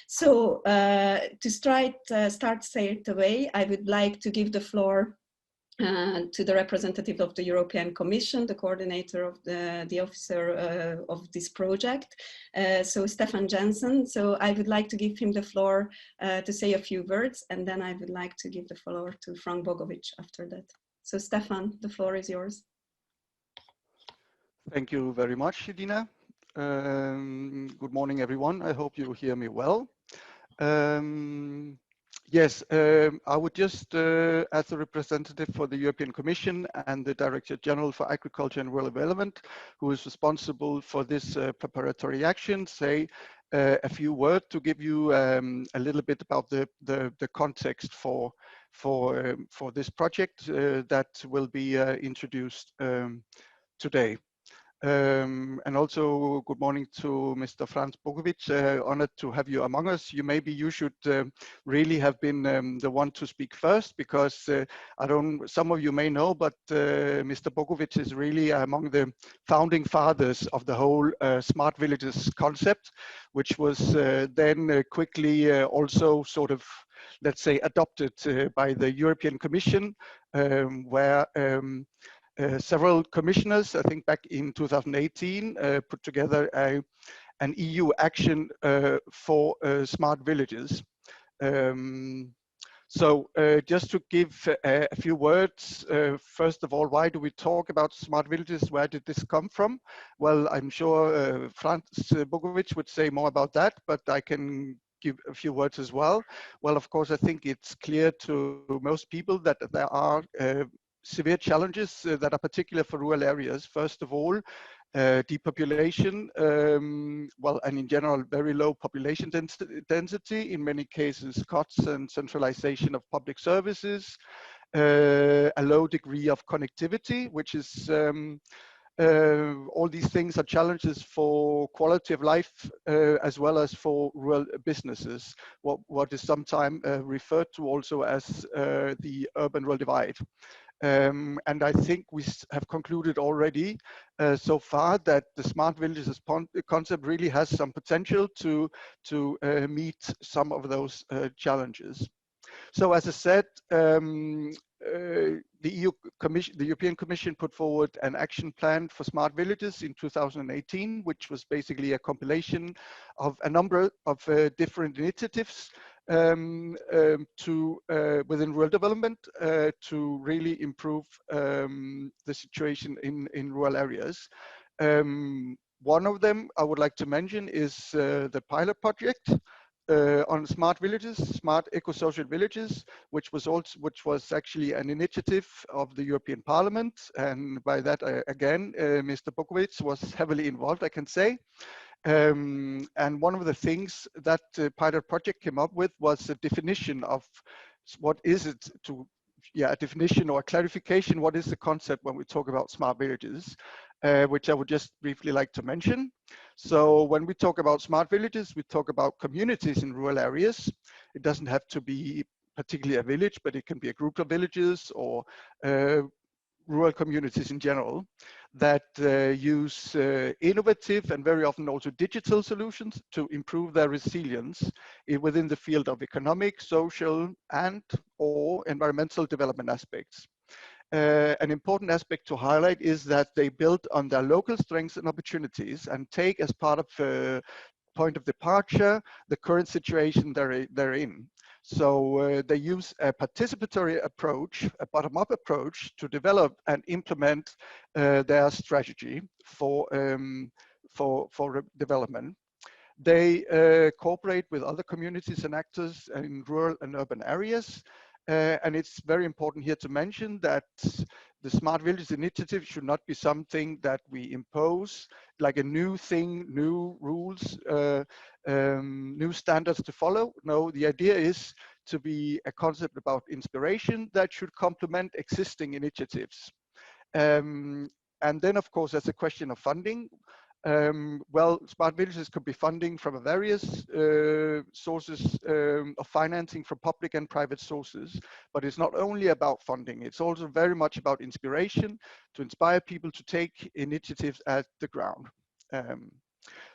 So to start straight away, I would like to give the floor to the representative of the European Commission, the coordinator of the officer of this project, so Stefan Jensen. So I would like to give him the floor to say a few words, and then I would like to give the floor to Frank Bogovic after that. So Stefan, the floor is yours. Thank you very much, Dina. Good morning, everyone. I hope you hear me well. Yes, I would just, as a representative for the European Commission and the Director General for Agriculture and Rural Development, who is responsible for this preparatory action, say a few words to give you a little bit about the context for this project that will be introduced today. And also good morning to Mr. Franz Bogovic. Honored to have you among us. Maybe you should really have been the one to speak first, because some of you may know, but Mr. Bogovic is really among the founding fathers of the whole smart villages concept, which was then quickly also sort of, let's say, adopted by the European Commission, where several commissioners, I think back in 2018, put together an EU action for smart villages. So just to give a few words, first of all, why do we talk about smart villages? Where did this come from? Well, I'm sure Franz Bogovic would say more about that, but I can give a few words as well. Well, of course, I think it's clear to most people that there are severe challenges that are particular for rural areas. First of all, depopulation, well, and in general, very low population density, in many cases, cuts and centralization of public services, a low degree of connectivity, which is all these things are challenges for quality of life as well as for rural businesses, what is sometimes referred to also as the urban-rural divide. And I think we have concluded already so far that the smart villages concept really has some potential to meet some of those challenges. So as I said, the European Commission put forward an action plan for smart villages in 2018, which was basically a compilation of a number of different initiatives within rural development to really improve the situation in rural areas. One of them I would like to mention is the pilot project on smart villages, smart eco-social villages, which was actually an initiative of the European Parliament, and by that again, Mr. Bogovic was heavily involved, I can say. And one of the things that the pilot project came up with was a definition of what is it a definition or a clarification, what is the concept when we talk about smart villages, which I would just briefly like to mention. So when we talk about smart villages, we talk about communities in rural areas. It doesn't have to be particularly a village, but it can be a group of villages or rural communities in general that use innovative and very often also digital solutions to improve their resilience within the field of economic, social, and or environmental development aspects. An important aspect to highlight is that they build on their local strengths and opportunities and take as part of point of departure the current situation they're in. So they use a participatory approach, a bottom-up approach, to develop and implement their strategy for development. They cooperate with other communities and actors in rural and urban areas. And it's very important here to mention that the Smart Villages Initiative should not be something that we impose, like a new thing, new rules, new standards to follow. No, the idea is to be a concept about inspiration that should complement existing initiatives. And then, of course, there's a question of funding. Well, smart villages could be funding from various sources of financing from public and private sources, but it's not only about funding, it's also very much about inspiration to inspire people to take initiatives at the ground.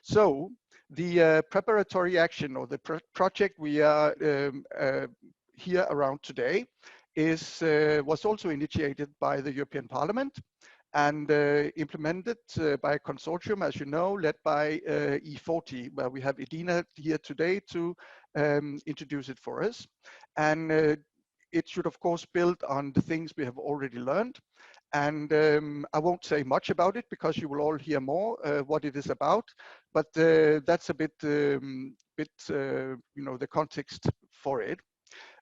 So The preparatory action or the project we are here around today was also initiated by the European Parliament and implemented by a consortium, as you know, led by E40, where we have Edina here today to introduce it for us. And it should, of course, build on the things we have already learned. And I won't say much about it because you will all hear more what it is about. But that's a bit, you know, the context for it.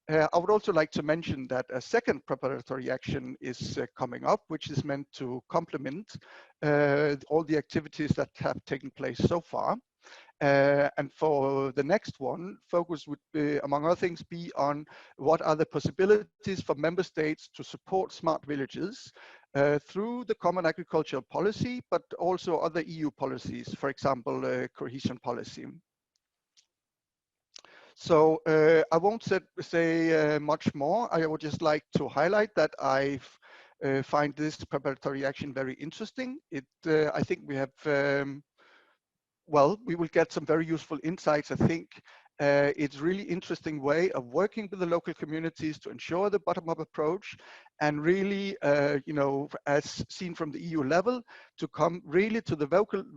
I would also like to mention that a second preparatory action is coming up, which is meant to complement all the activities that have taken place so far. And for the next one, focus would be, among other things, be on what are the possibilities for member states to support smart villages through the common agricultural policy, but also other EU policies, for example, cohesion policy. So I won't say much more. I would just like to highlight that I find this preparatory action very interesting. I think we have, well, we will get some very useful insights. I think it's really interesting way of working with the local communities to ensure the bottom-up approach and really, you know, as seen from the EU level, to come really to the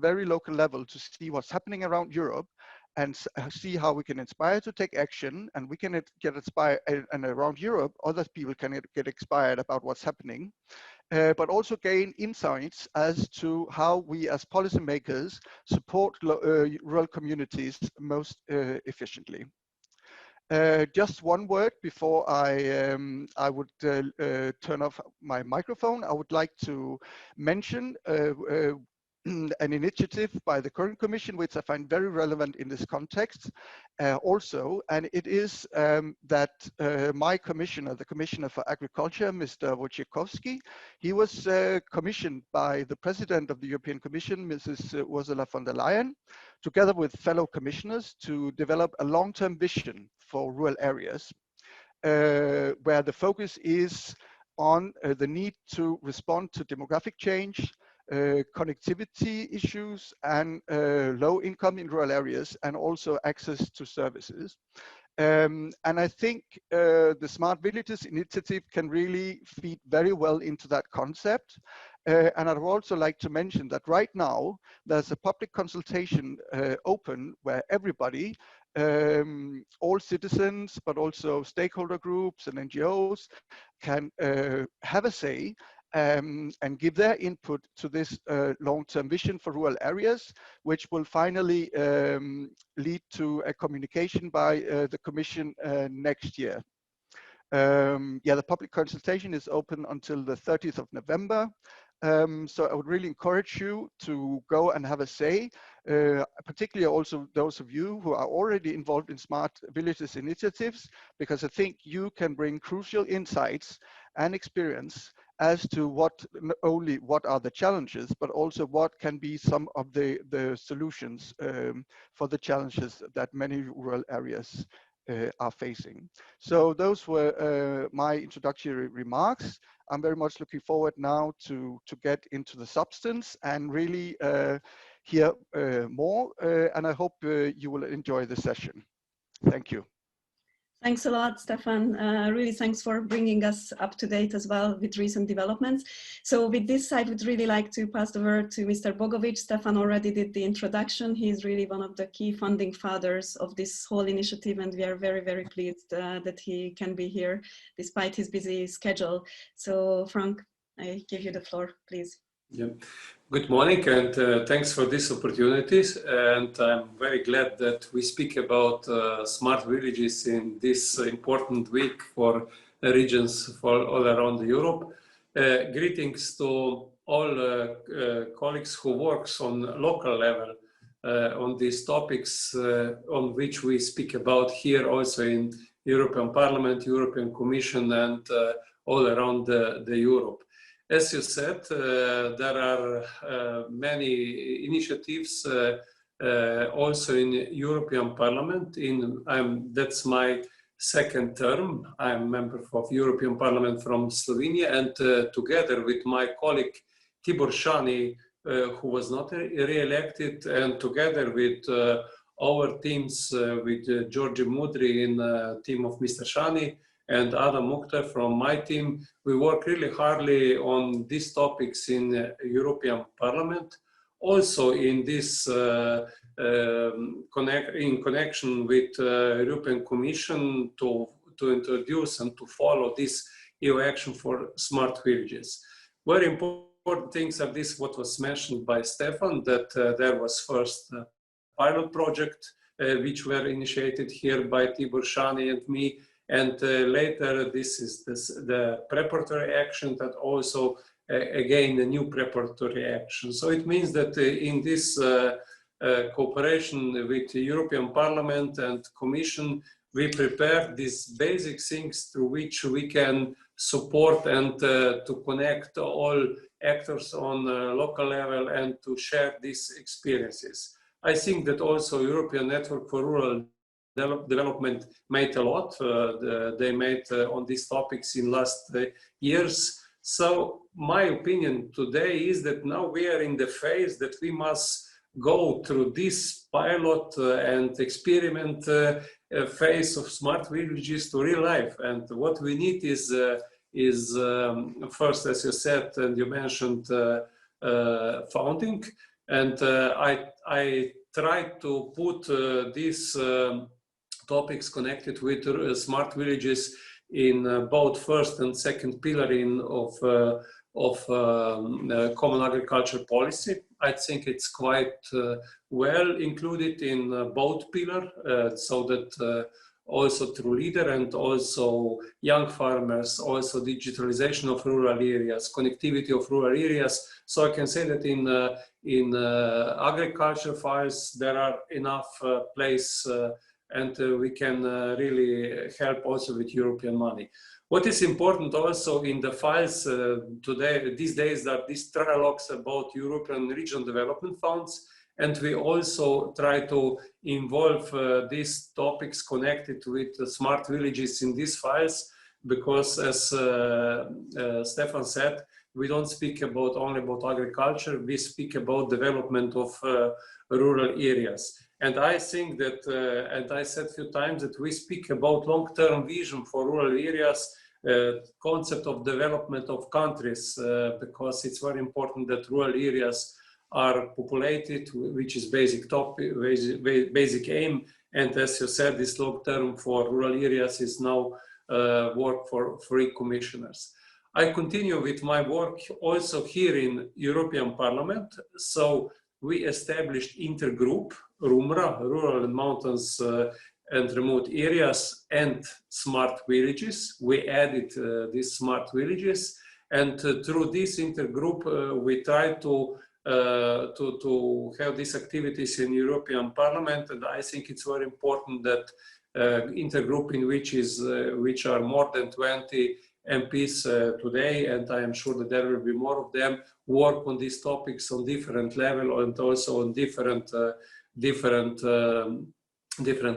very local level to see what's happening around Europe and see how we can inspire to take action, and we can get inspired, and around Europe, other people can get inspired about what's happening, but also gain insights as to how we as policymakers support rural communities most efficiently. Just one word before I would turn off my microphone. I would like to mention an initiative by the current Commission, which I find very relevant in this context also, and it is that my commissioner, the Commissioner for Agriculture, Mr. Wojciechowski, he was commissioned by the President of the European Commission, Mrs. Ursula von der Leyen, together with fellow commissioners to develop a long-term vision for rural areas, where the focus is on the need to respond to demographic change, connectivity issues, and low income in rural areas, and also access to services. And I think the Smart Villages initiative can really feed very well into that concept. And I'd also like to mention that right now, there's a public consultation open where everybody, all citizens, but also stakeholder groups and NGOs can have a say and give their input to this long-term vision for rural areas, which will finally lead to a communication by the Commission next year. Yeah, the public consultation is open until the 30th of November. So I would really encourage you to go and have a say, particularly also those of you who are already involved in Smart Villages initiatives, because I think you can bring crucial insights and experience as to not only what are the challenges, but also what can be some of the solutions for the challenges that many rural areas are facing. So those were my introductory remarks. I'm very much looking forward now to get into the substance and really hear more, and I hope you will enjoy the session. Thank you. Thanks a lot, Stefan. Really thanks for bringing us up to date as well with recent developments. So with this, I would really like to pass the word to Mr. Bogovic. Stefan already did the introduction. He's really one of the key funding fathers of this whole initiative, and we are very, very pleased that he can be here despite his busy schedule. So Frank, I give you the floor, please. Yeah. Good morning, and thanks for these opportunities. And I'm very glad that we speak about smart villages in this important week for regions all around Europe. Greetings to all colleagues who works on local level on these topics on which we speak about here also in European Parliament, European Commission, and all around the Europe. As you said, there are many initiatives also in European Parliament. That's my second term. I'm a member of European Parliament from Slovenia, and together with my colleague Tibor Šani, who was not re-elected, and together with our teams with Georgi Mudri in team of Mr. Shani and Adam Mukhtar from my team, we work really hardly on these topics in European Parliament. Also in this in connection with European Commission to introduce and to follow this EU action for smart villages. Very important things are this, what was mentioned by Stefan, that there was first a pilot project which were initiated here by Tibor Shani and me, and later this is the preparatory action that also again a new preparatory action. So it means that in this cooperation with the European Parliament and Commission, we prepare these basic things through which we can support and to connect all actors on local level and to share these experiences. I think that also European Network for Rural Development made a lot. They made on these topics in last years. So my opinion today is that now we are in the phase that we must go through this pilot and experiment phase of smart villages to real life. And what we need is first, as you said, and you mentioned funding. And I tried to put these topics connected with smart villages in both first and second pillar of common agriculture policy. I think it's quite well included in both pillar, so that also through leader and also young farmers, also digitalization of rural areas, connectivity of rural areas. So I can say that in agriculture files there are enough place and we can really help also with European money. What is important also in the files today, these days, are these trialogues about European Regional Development Funds, and we also try to involve these topics connected with smart villages in these files, because as Stefan said, we don't speak about only about agriculture, we speak about development of rural areas. And I think that, and I said a few times, that we speak about long-term vision for rural areas, concept of development of countries, because it's very important that rural areas are populated, which is basic topic, basic aim. And as you said, this long-term for rural areas is now work for 3 commissioners. I continue with my work also here in European Parliament. So we established intergroup, RUMRA, Rural and Mountains and Remote Areas, and Smart Villages. We added these smart villages, and through this intergroup we try to have these activities in European Parliament. And I think it's very important that intergroup in which are more than 20 MPs today, and I am sure that there will be more of them, work on these topics on different level and also on different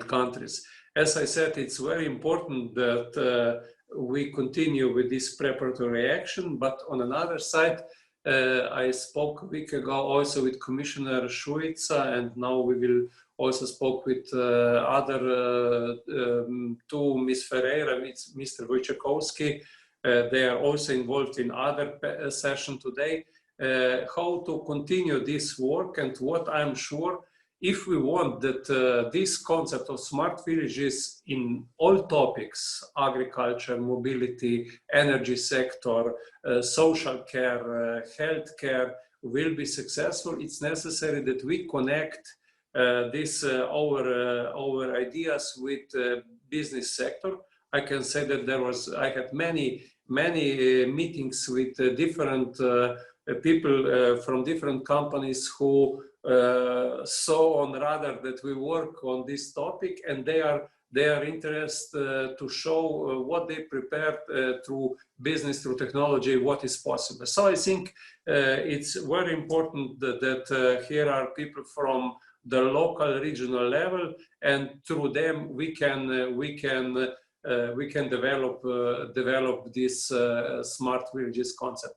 countries. As I said, it's very important that we continue with this preparatory action, but on another side, I spoke a week ago also with Commissioner Šuica, and now we will also spoke with other 2, Ms. Ferreira, Mr. Wojciechowski. They are also involved in other session today, how to continue this work. And what I'm sure, if we want that this concept of smart villages in all topics, agriculture, mobility, energy sector, social care, healthcare, will be successful, it's necessary that we connect our ideas with business sector. I can say that I had many meetings with different people from different companies who saw on radar that we work on this topic, and they are interested to show what they prepared through business, through technology, what is possible. So I think it's very important that here are people from the local, regional level, and through them we can develop this smart villages concept.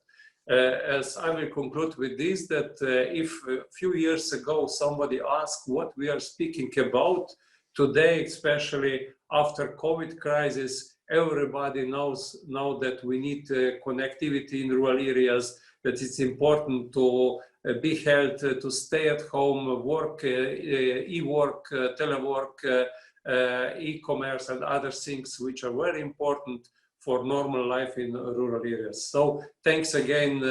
As I will conclude with this, that if a few years ago somebody asked what we are speaking about, today, especially after COVID crisis, everybody knows now that we need connectivity in rural areas, that it's important to be healthy, to stay at home, work, e-work, telework, e-commerce and other things which are very important for normal life in rural areas. So thanks again,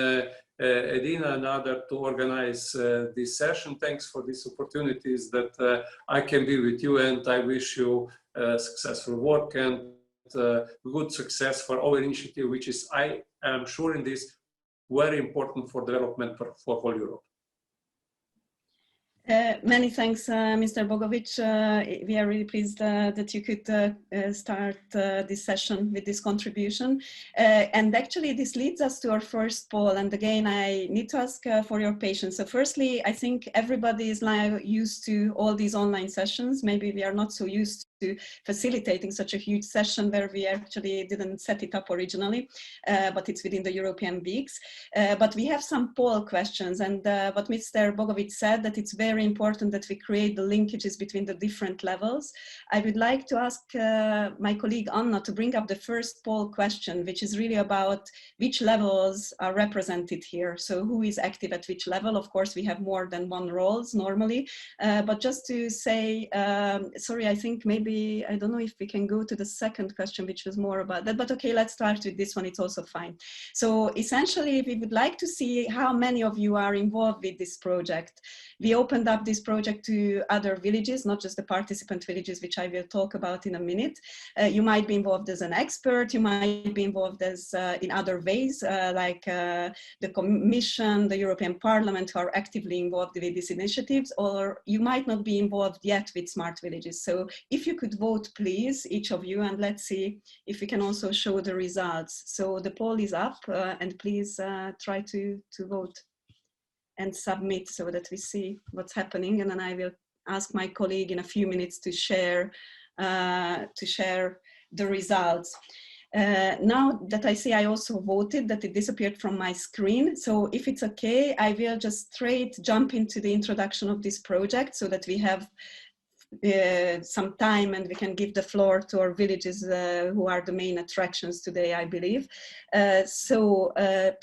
Edina and others to organize this session. Thanks for these opportunities that I can be with you, and I wish you successful work and good success for our initiative, which is, I am sure in this, very important for development for whole Europe. Many thanks, Mr. Bogovic. We are really pleased that you could start this session with this contribution. And actually, this leads us to our first poll. And again, I need to ask for your patience. So firstly, I think everybody is now used to all these online sessions. Maybe we are not so used to facilitating such a huge session where we actually didn't set it up originally, but it's within the European weeks. But we have some poll questions, and what Mr. Bogovic said, that it's very important that we create the linkages between the different levels. I would like to ask my colleague Anna to bring up the first poll question, which is really about which levels are represented here. So who is active at which level? Of course, we have more than one roles normally, but just to say, sorry, I think maybe, I don't know if we can go to the second question, which was more about that, but okay, let's start with this one, it's also fine. So essentially, we would like to see how many of you are involved with this project. We opened up this project to other villages, not just the participant villages, which I will talk about in a minute. You might be involved as an expert, you might be involved as in other ways, like the Commission, the European Parliament, who are actively involved with these initiatives, or you might not be involved yet with smart villages. So if you could vote, please, each of you, and let's see if we can also show the results. So the poll is up, and please try to vote and submit so that we see what's happening. And then I will ask my colleague in a few minutes to share the results. Now that I see I also voted, that it disappeared from my screen. So if it's okay, I will just straight jump into the introduction of this project so that we have some time and we can give the floor to our villages who are the main attractions today, I believe. So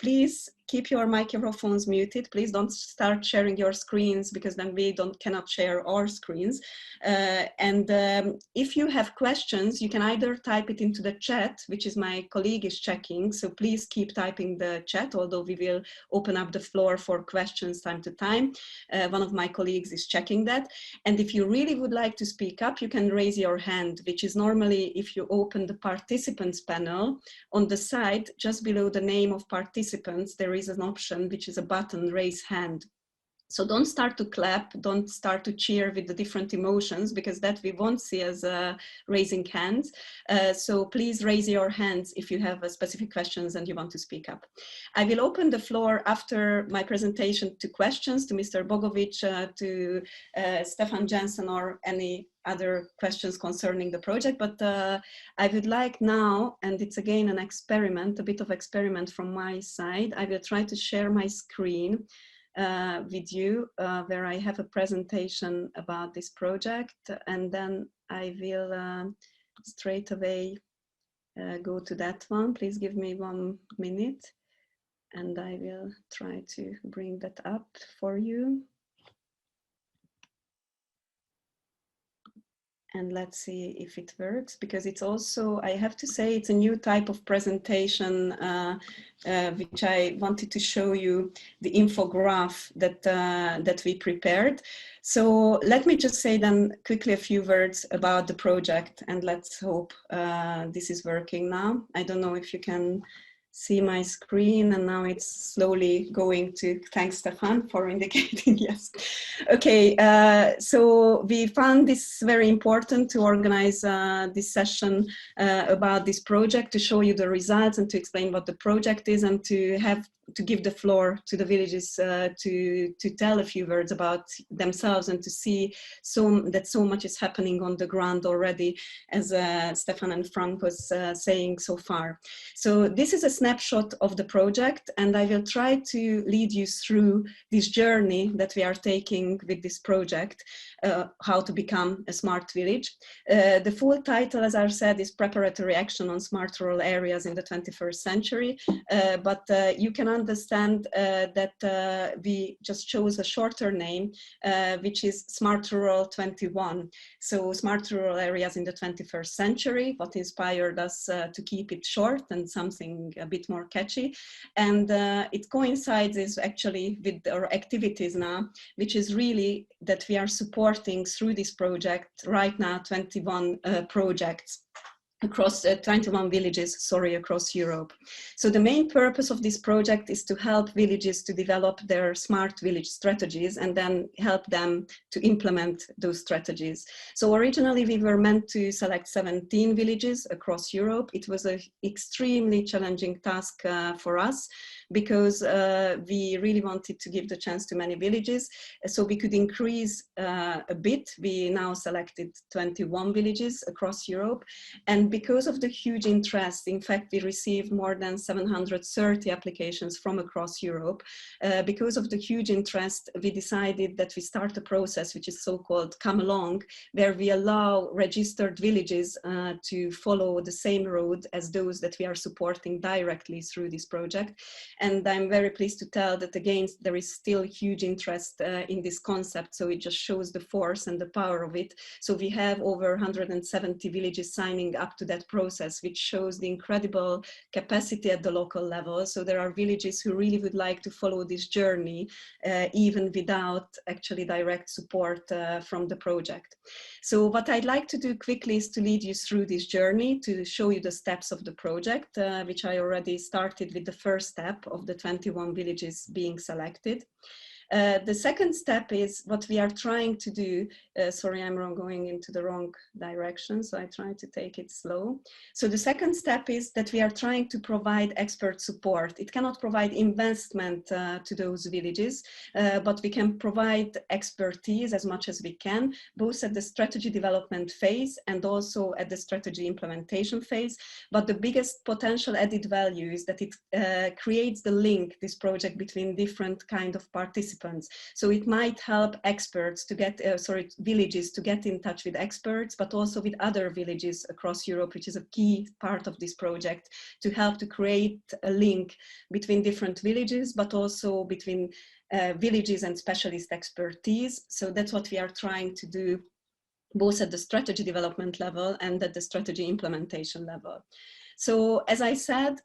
please keep your microphones muted. Please don't start sharing your screens, because then we cannot share our screens. And if you have questions, you can either type it into the chat, which is my colleague is checking. So please keep typing the chat, although we will open up the floor for questions time to time. One of my colleagues is checking that. And if you really would like to speak up, you can raise your hand, which is normally, if you open the participants panel on the side, just below the name of participants, there is an option, which is a button, raise hand. So don't start to clap, don't start to cheer with the different emotions, because that we won't see as raising hands. So please raise your hands if you have specific questions and you want to speak up. I will open the floor after my presentation to questions to Mr. Bogovic, to Stefan Jensen, or any other questions concerning the project. But I would like now, and it's again an experiment, a bit of experiment from my side, I will try to share my screen with you, where I have a presentation about this project, and then I will straight away go to that one. Please give me 1 minute and I will try to bring that up for you. And let's see if it works, because it's also, I have to say, it's a new type of presentation, which I wanted to show you, the infograph that we prepared. So let me just say then quickly a few words about the project, and let's hope this is working now. I don't know if you can see my screen, and now it's slowly going to, thanks Stefan for indicating, yes. Okay, so we found this very important to organize this session about this project, to show you the results and to explain what the project is, and to have to give the floor to the villages to tell a few words about themselves and to see that so much is happening on the ground already, as Stefan and Frank was saying so far. So this is a snapshot of the project, and I will try to lead you through this journey that we are taking with this project, how to become a smart village. The full title, as I said, is Preparatory Action on Smart Rural Areas in the 21st Century, but you can understand that we just chose a shorter name, which is Smart Rural 21. So Smart Rural Areas in the 21st Century, what inspired us to keep it short and something a bit more catchy. And it coincides actually with our activities now, which is really that we are supporting through this project right now 21 projects across 21 villages, across Europe. So the main purpose of this project is to help villages to develop their smart village strategies and then help them to implement those strategies. So originally we were meant to select 17 villages across Europe. It was an extremely challenging task for us, because we really wanted to give the chance to many villages, so we could increase a bit. We now selected 21 villages across Europe, and because of the huge interest, in fact, we received more than 730 applications from across Europe. Because of the huge interest, we decided that we start a process which is so-called Come Along, where we allow registered villages to follow the same road as those that we are supporting directly through this project. And I'm very pleased to tell that again, there is still huge interest in this concept. So it just shows the force and the power of it. So we have over 170 villages signing up to that process, which shows the incredible capacity at the local level. So there are villages who really would like to follow this journey, even without actually direct support from the project. So what I'd like to do quickly is to lead you through this journey, to show you the steps of the project, which I already started with the first step of the 21 villages being selected. The second step is what we are trying to do. Sorry, I'm going into the wrong direction, so I try to take it slow. So the second step is that we are trying to provide expert support. It cannot provide investment to those villages, but we can provide expertise as much as we can, both at the strategy development phase and also at the strategy implementation phase. But the biggest potential added value is that it creates the link, this project, between different kind of participants. So it might help experts to get, villages to get in touch with experts, but also with other villages across Europe, which is a key part of this project, to help to create a link between different villages, but also between villages and specialist expertise. So that's what we are trying to do, both at the strategy development level and at the strategy implementation level. So as I said,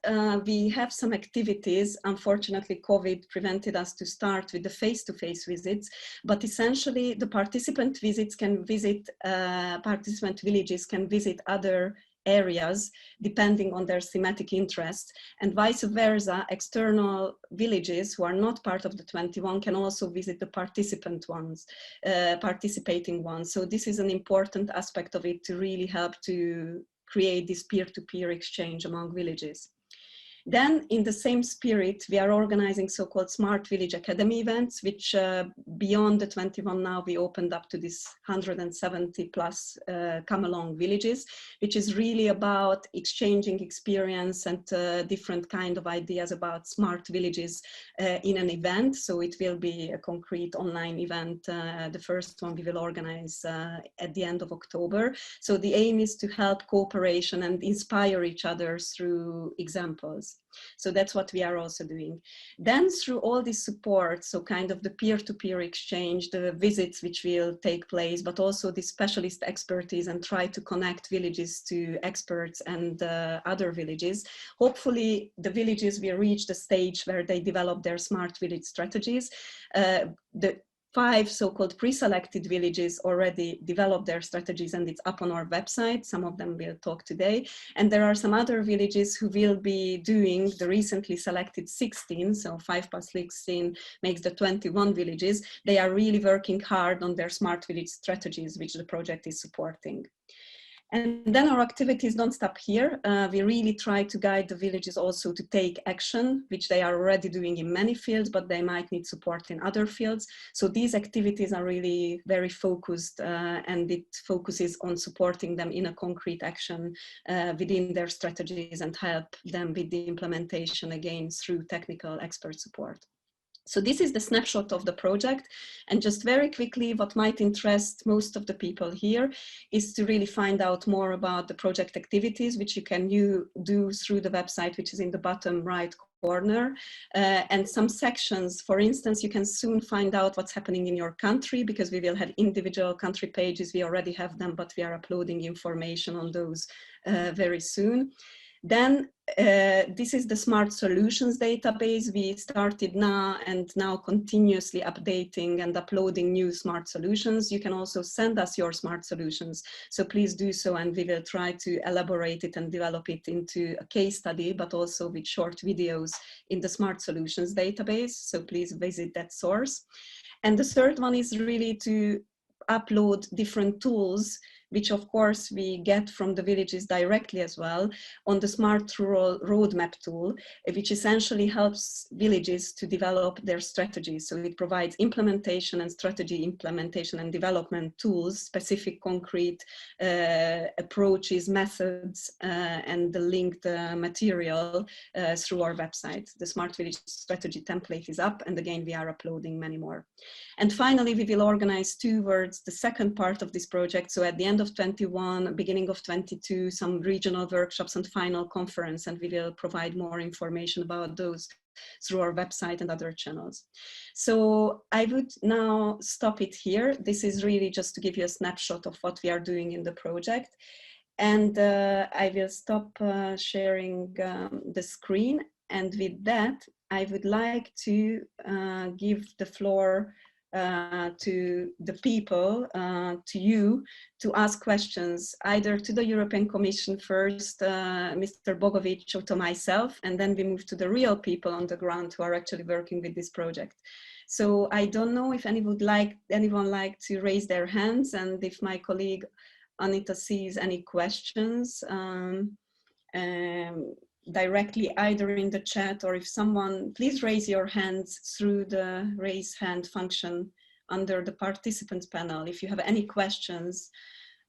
we have some activities. Unfortunately, COVID prevented us to start with the face-to-face visits, but essentially the participant visits can visit, participant villages can visit other areas depending on their thematic interests, and vice versa. External villages who are not part of the 21 can also visit the participating ones. So this is an important aspect of it, to really help to create this peer-to-peer exchange among villages. Then, in the same spirit, we are organizing so-called Smart Village Academy events, which beyond the 21 now, we opened up to this 170 plus come along villages, which is really about exchanging experience and different kind of ideas about smart villages in an event. So it will be a concrete online event. The first one we will organize at the end of October. So the aim is to help cooperation and inspire each other through examples. So that's what we are also doing. Then through all this support, so kind of the peer-to-peer exchange, the visits which will take place, but also the specialist expertise, and try to connect villages to experts and other villages. Hopefully the villages will reach the stage where they develop their smart village strategies. The 5 so-called pre-selected villages already developed their strategies, and it's up on our website. Some of them will talk today. And there are some other villages who will be doing the recently selected 16, so 5 plus 16 makes the 21 villages. They are really working hard on their smart village strategies, which the project is supporting. And then our activities don't stop here. We really try to guide the villages also to take action, which they are already doing in many fields, but they might need support in other fields. So these activities are really very focused, and it focuses on supporting them in a concrete action within their strategies and help them with the implementation again through technical expert support. So this is the snapshot of the project. And just very quickly, what might interest most of the people here is to really find out more about the project activities, which you can do through the website, which is in the bottom right corner, and some sections. For instance, you can soon find out what's happening in your country, because we will have individual country pages. We already have them, but we are uploading information on those very soon. Then this is the Smart Solutions database. We started now and now continuously updating and uploading new smart solutions. You can also send us your smart solutions. So please do so, and we will try to elaborate it and develop it into a case study, but also with short videos in the Smart Solutions database. So please visit that source. And the third one is really to upload different tools, which of course we get from the villages directly as well, on the Smart Rural Roadmap tool, which essentially helps villages to develop their strategies. So it provides implementation and strategy implementation and development tools, specific concrete approaches, methods, and the linked material through our website. The Smart Village Strategy template is up, and again, we are uploading many more. And finally, we will organize towards the second part of this project. So at the end of 21, beginning of 22, some regional workshops and final conference, and we will provide more information about those through our website and other channels. So I would now stop it here. This is really just to give you a snapshot of what we are doing in the project. And I will stop sharing the screen. And with that, I would like to give the floor to the people, to you, to ask questions, either to the European Commission first, Mr. Bogovic, or to myself, and then we move to the real people on the ground who are actually working with this project. So I don't know if anyone would like to raise their hands, and if my colleague Anita sees any questions directly either in the chat, or if someone, please raise your hands through the raise hand function under the participants panel. If you have any questions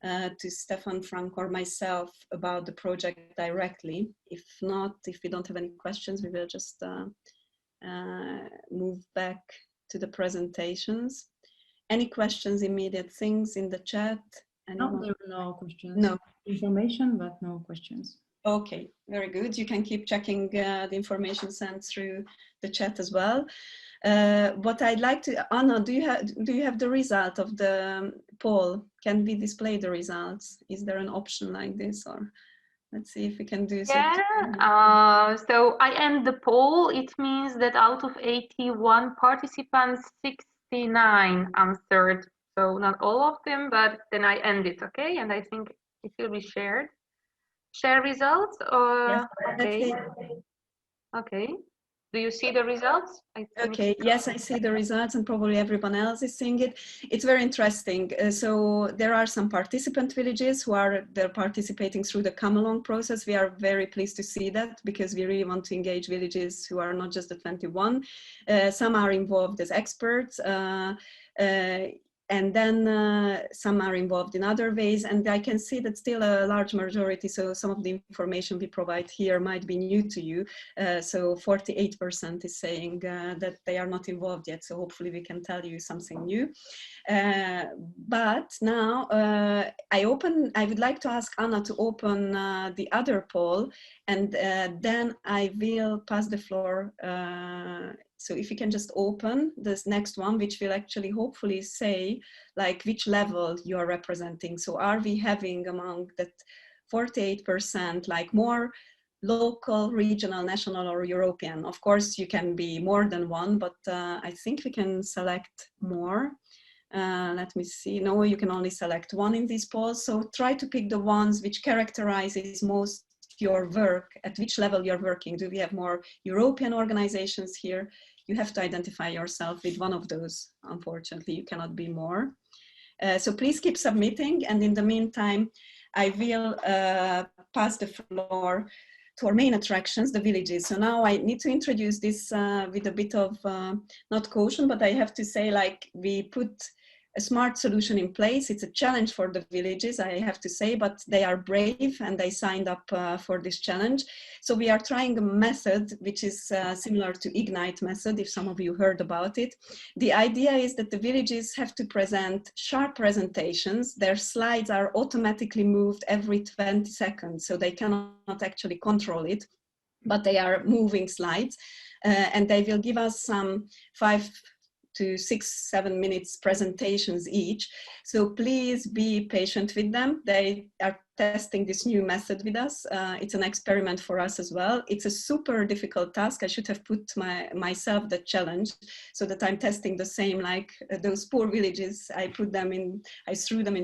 to Stefan, Frank, or myself about the project directly. If not, if we don't have any questions, we will just move back to the presentations. Any questions, immediate things in the chat? Anyone? No, there are no questions. No. Information, but no questions. Okay, very good. You can keep checking the information sent through the chat as well. What I'd like to, Anna, do you have the result of the poll? Can we display the results? Is there an option like this, or let's see if we can do so. Yeah, so I end the poll. It means that out of 81 participants, 69 answered. So not all of them, but then I end it, okay? And I think it will be shared. Share results, or Yes, okay. Okay. Do you see the results? Okay, yes, I see the results, and probably everyone else is seeing it. It's very interesting. So there are some participant villages who are participating through the come along process. We are very pleased to see that, because we really want to engage villages who are not just the 21. Some are involved as experts. And then some are involved in other ways, and I can see that still a large majority, so some of the information we provide here might be new to you. So 48% is saying that they are not involved yet, so hopefully we can tell you something new. But now I would like to ask Anna to open the other poll, and then I will pass the floor. So if you can just open this next one, which will actually hopefully say like which level you are representing. So are we having among that 48% like more local, regional, national, or European? Of course, you can be more than one, but I think we can select more. Let me see. No, you can only select one in these polls. So try to pick the ones which characterizes most your work, at which level you're working. Do we have more European organizations here? You have to identify yourself with one of those. Unfortunately, you cannot be more. So please keep submitting. And in the meantime, I will pass the floor to our main attractions, the villages. So now I need to introduce this with a bit of, not caution, but I have to say, like, we put a smart solution in place. It's a challenge for the villages, I have to say, but they are brave and they signed up for this challenge. So we are trying a method which is similar to Ignite method, if some of you heard about it. The idea is that the villages have to present sharp presentations. Their slides are automatically moved every 20 seconds, so they cannot actually control it, but they are moving slides. And they will give us some 5 to 6, 7 minutes presentations each. So please be patient with them. They are testing this new method with us. It's an experiment for us as well. It's a super difficult task. I should have put myself the challenge so that I'm testing the same, like those poor villages. I threw them in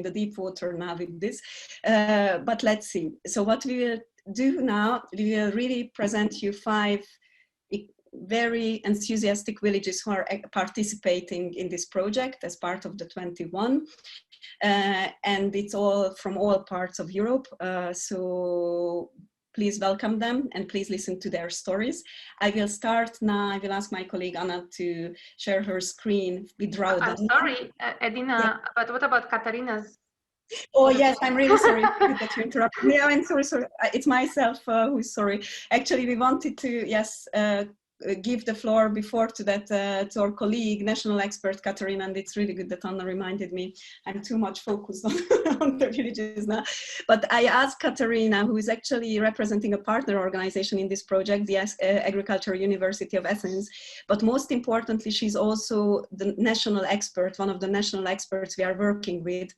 the deep water now with this. But let's see. So what we will do now, we will really present you 5 very enthusiastic villages who are participating in this project as part of the 21. And it's all from all parts of Europe. So please welcome them and please listen to their stories. I will start now. I will ask my colleague Anna to share her screen with Rauda. I'm sorry, Edina, yeah. But what about Katarina's? Oh yes, I'm really sorry that you interrupted me. I'm sorry. It's myself who's sorry. Actually, we wanted to, yes, give the floor before to that to our colleague, national expert Katarina, and it's really good that Anna reminded me. I'm too much focused on the villages now. But I asked Katarina, who is actually representing a partner organization in this project, the Agricultural University of Athens. But most importantly, she's also the national expert, one of the national experts we are working with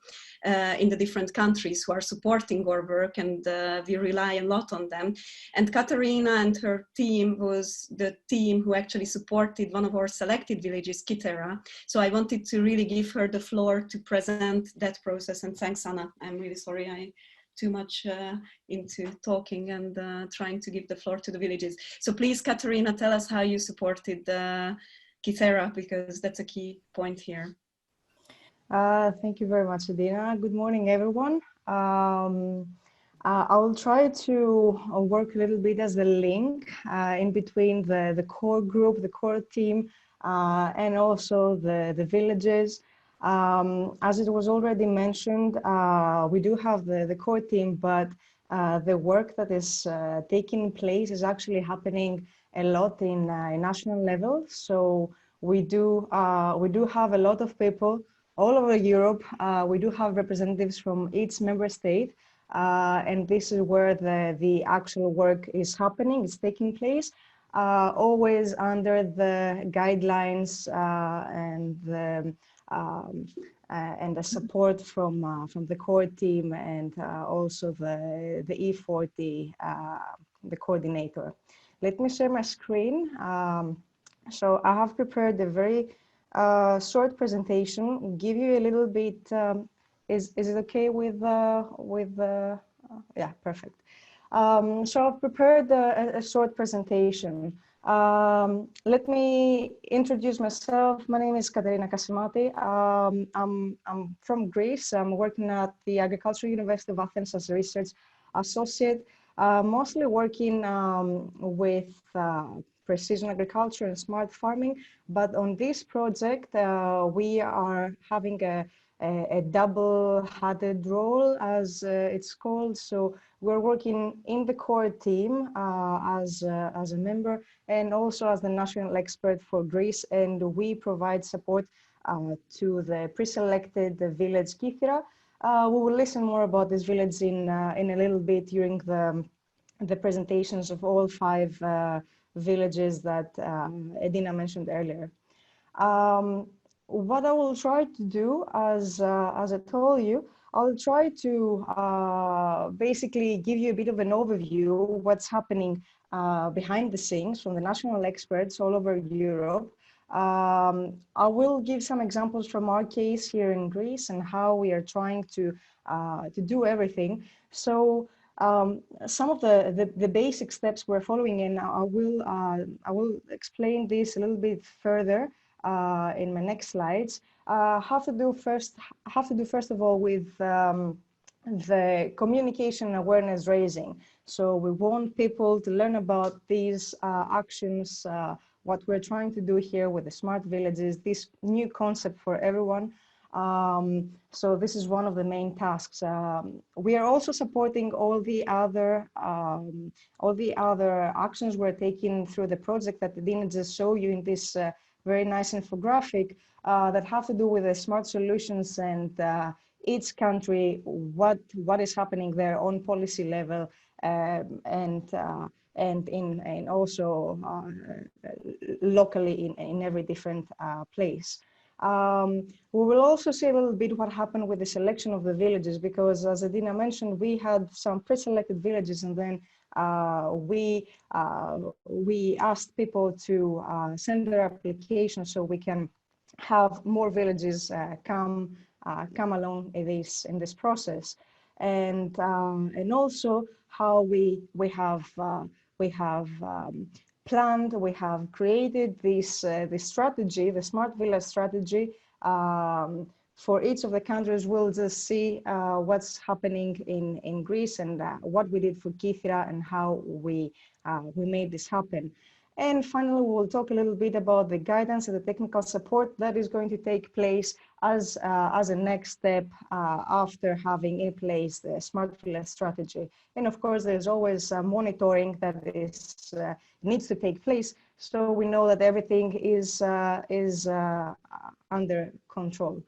in the different countries who are supporting our work, and we rely a lot on them. And Katarina and her team was the team who actually supported one of our selected villages, Kitera. So I wanted to really give her the floor to present that process. And thanks, Anna. I'm really sorry I too much into talking and trying to give the floor to the villages. So please, Katarina, tell us how you supported Kitera, because that's a key point here. Thank you very much, Edina. Good morning, everyone. I will try to work a little bit as the link in between the core group, the core team, and also the villages. As it was already mentioned, we do have the core team, but the work that is taking place is actually happening a lot in national level. So we do have a lot of people all over Europe. We do have representatives from each member state. And this is where the actual work is happening, it's taking place, always under the guidelines and the support from the core team and also the E40, the coordinator. Let me share my screen. So I have prepared a very short presentation, give you a little bit. Is it okay with yeah, perfect. So I've prepared a short presentation. Let me introduce myself. My name is Katerina Kasimati. I'm from Greece. I'm working at the Agricultural University of Athens as a research associate, mostly working with precision agriculture and smart farming. But on this project, we are having a double-headed role, as it's called. So we're working in the core team as a member and also as the national expert for Greece, and we provide support to the pre-selected village Kythera. We will listen more about this village in a little bit during the presentations of all 5 villages that Edina mentioned earlier. What I will try to do, as I told you, I'll try to basically give you a bit of an overview of what's happening behind the scenes from the national experts all over Europe. I will give some examples from our case here in Greece and how we are trying to do everything. So some of the basic steps we're following, and I will explain this a little bit further in my next slides. Have to do first of all with the communication awareness raising. So we want people to learn about these actions, what we're trying to do here with the smart villages, this new concept for everyone. So this is one of the main tasks. We are also supporting all the other actions we're taking through the project that Dina just showed you in this very nice infographic that have to do with the smart solutions and each country, what is happening there on policy level, and also locally in every different place. We will also see a little bit what happened with the selection of the villages, because as Adina mentioned, we had some pre-selected villages, and then we asked people to send their applications so we can have more villages come along in this process, and also how we have planned, we have created this strategy, the smart village strategy. For each of the countries, we'll just see what's happening in Greece and what we did for Kythera and how we made this happen. And finally, we'll talk a little bit about the guidance and the technical support that is going to take place as a next step after having in place the smart village strategy. And of course, there's always monitoring that needs to take place, so we know that everything is under control.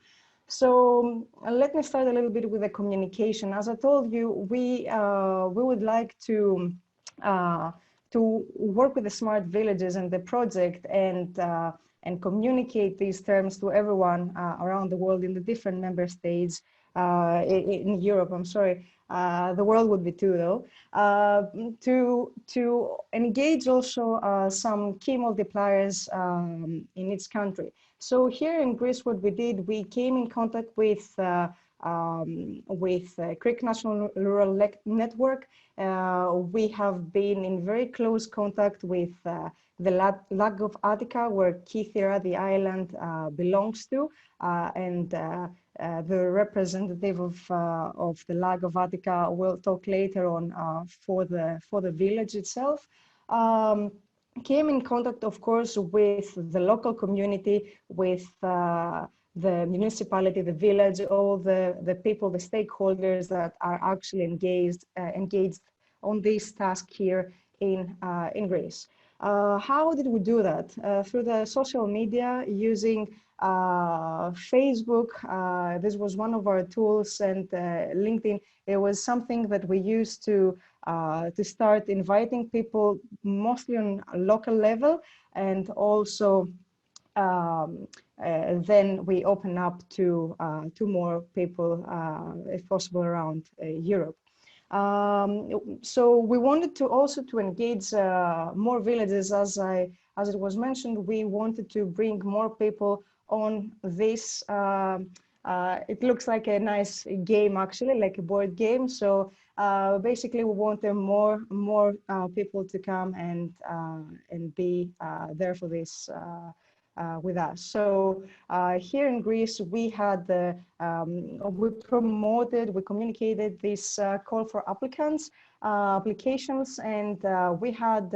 So let me start a little bit with the communication. As I told you, we would like to work with the smart villages and the project and communicate these terms to everyone around the world in the different member states in Europe. I'm sorry, the world would be two though. To engage also some key multipliers in each country. So here in Greece, what we did, we came in contact with Greek National Rural Network. We have been in very close contact with the Lag of Attica, where Kythera, the island, belongs to, and the representative of the Lag of Attica will talk later on for the village itself. Came in contact, of course, with the local community, with the municipality, the village, all the people, the stakeholders that are actually engaged on this task here in Greece. How did we do that? Through the social media, using Facebook. This was one of our tools, and LinkedIn. It was something that we used to start inviting people, mostly on a local level, and also then we open up to more people, if possible, around Europe. So we wanted to also to engage more villages, as it was mentioned. We wanted to bring more people on this. It looks like a nice game, actually, like a board game. So basically, we wanted more people to come and be there for this with us. So here in Greece, we had we communicated this call for applications, and we had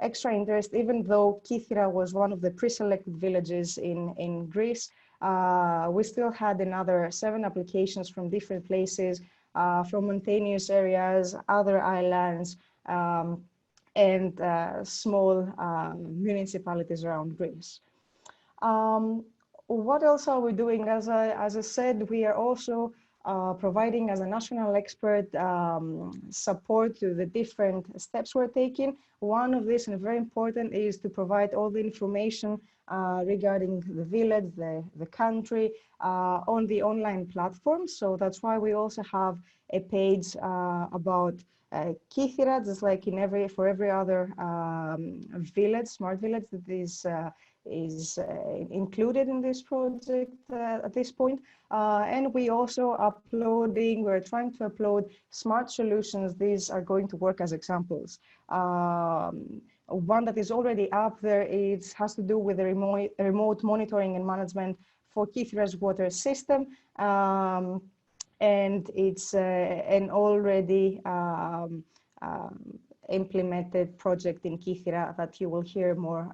extra interest, even though Kythera was one of the pre-selected villages in Greece. We still had another 7 applications from different places, from mountainous areas, other islands, and small municipalities around Greece. What else are we doing? As I said, we are also providing, as a national expert, support to the different steps we're taking. One of these, and very important, is to provide all the information regarding the village, the country, on the online platform. So that's why we also have a page about Kythera, just like for every other village, smart village that is included in this project at this point. And we also we're trying to upload smart solutions. These are going to work as examples. One that is already up there has to do with the remote monitoring and management for Kythera's water system. and it's an already implemented project in Kythera that you will hear more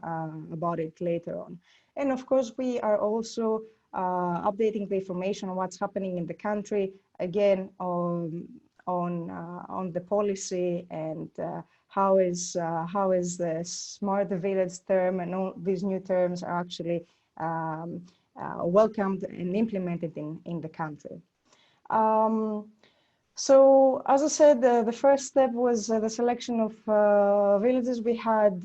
about it later on. And of course, we are also updating the information on what's happening in the country, again, on the policy and how is the smart village term and all these new terms are actually welcomed and implemented in the country. So as I said, the first step was the selection of villages. We had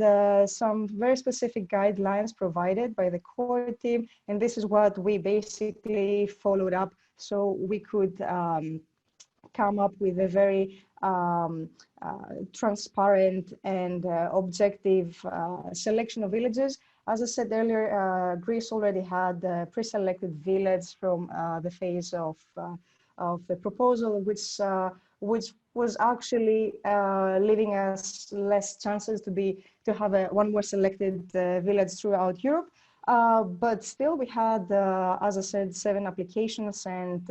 some very specific guidelines provided by the core team, and this is what we basically followed up so we could come up with a very transparent and objective selection of villages. As I said earlier, Greece already had pre-selected villages from the phase of the proposal, which was actually leaving us less chances to have one more selected village throughout Europe. But still, we had, as I said, 7 applications, and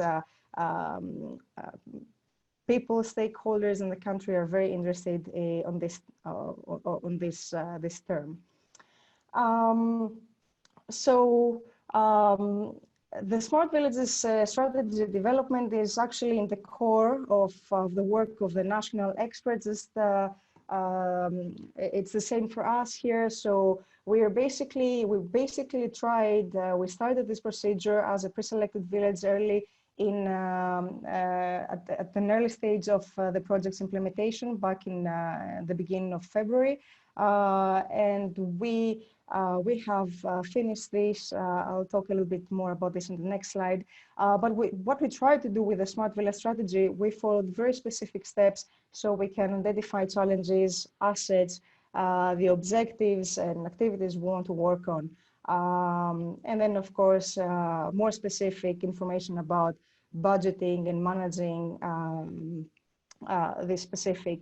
people, stakeholders in the country are very interested on this term. The Smart Villages strategy development is actually in the core of the work of the national experts. It's the same for us here. So we basically tried, we started this procedure as a pre-selected village early at an early stage of the project's implementation back in the beginning of February. And we have finished this. I'll talk a little bit more about this in the next slide. But what we tried to do with the Smart Village strategy, we followed very specific steps so we can identify challenges, assets, the objectives and activities we want to work on. And then, of course, more specific information about budgeting and managing the specific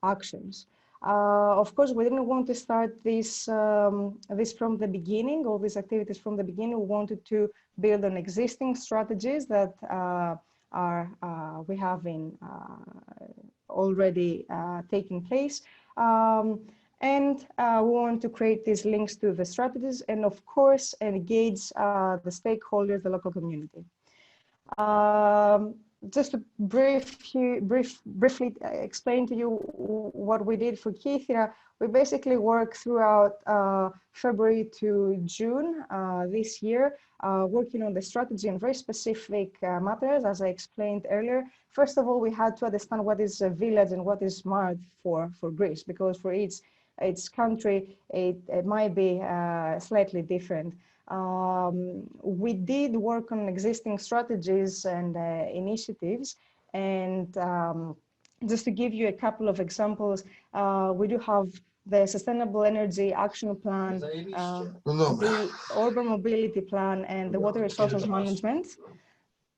actions. Of course, we didn't want to start this from the beginning, all these activities from the beginning. We wanted to build on existing strategies that we have already taking place. And we want to create these links to the strategies and, of course, engage the stakeholders, the local community. Just to briefly explain to you what we did for Kythera, we basically worked throughout February to June this year, working on the strategy and very specific matters, as I explained earlier. First of all, we had to understand what is a village and what is smart for Greece, because for each country, it might be slightly different. We did work on existing strategies and initiatives, and just to give you a couple of examples, we do have the Sustainable Energy Action Plan, the Urban Mobility Plan, and the Water Resources Management.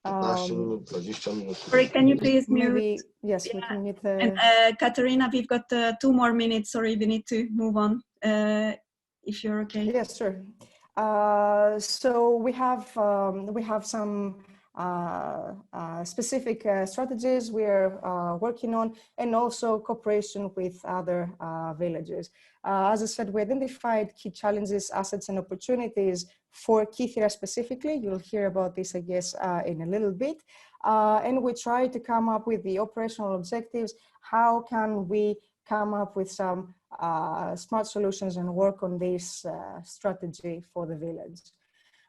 Sorry, can you please mute? Yes, we can mute the... And Katerina, we've got 2 more minutes. Sorry, we need to move on. If you're okay. Yes, sure. So we have some specific strategies we're working on, and also cooperation with other villages. As I said, we identified key challenges, assets, and opportunities for Kythera specifically. You'll hear about this, I guess, in a little bit. And we try to come up with the operational objectives. How can we come up with some smart solutions and work on this strategy for the village?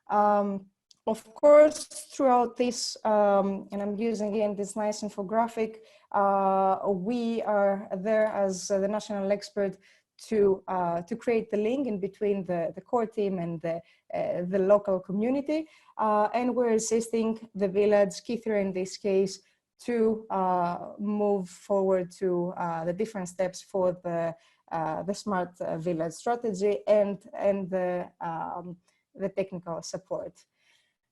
Of course, throughout this, and I'm using again this nice infographic, we are there as the national expert to create the link in between the core team and the local community, and we're assisting the village, Kythera in this case, to move forward to the different steps for the smart village strategy and the technical support.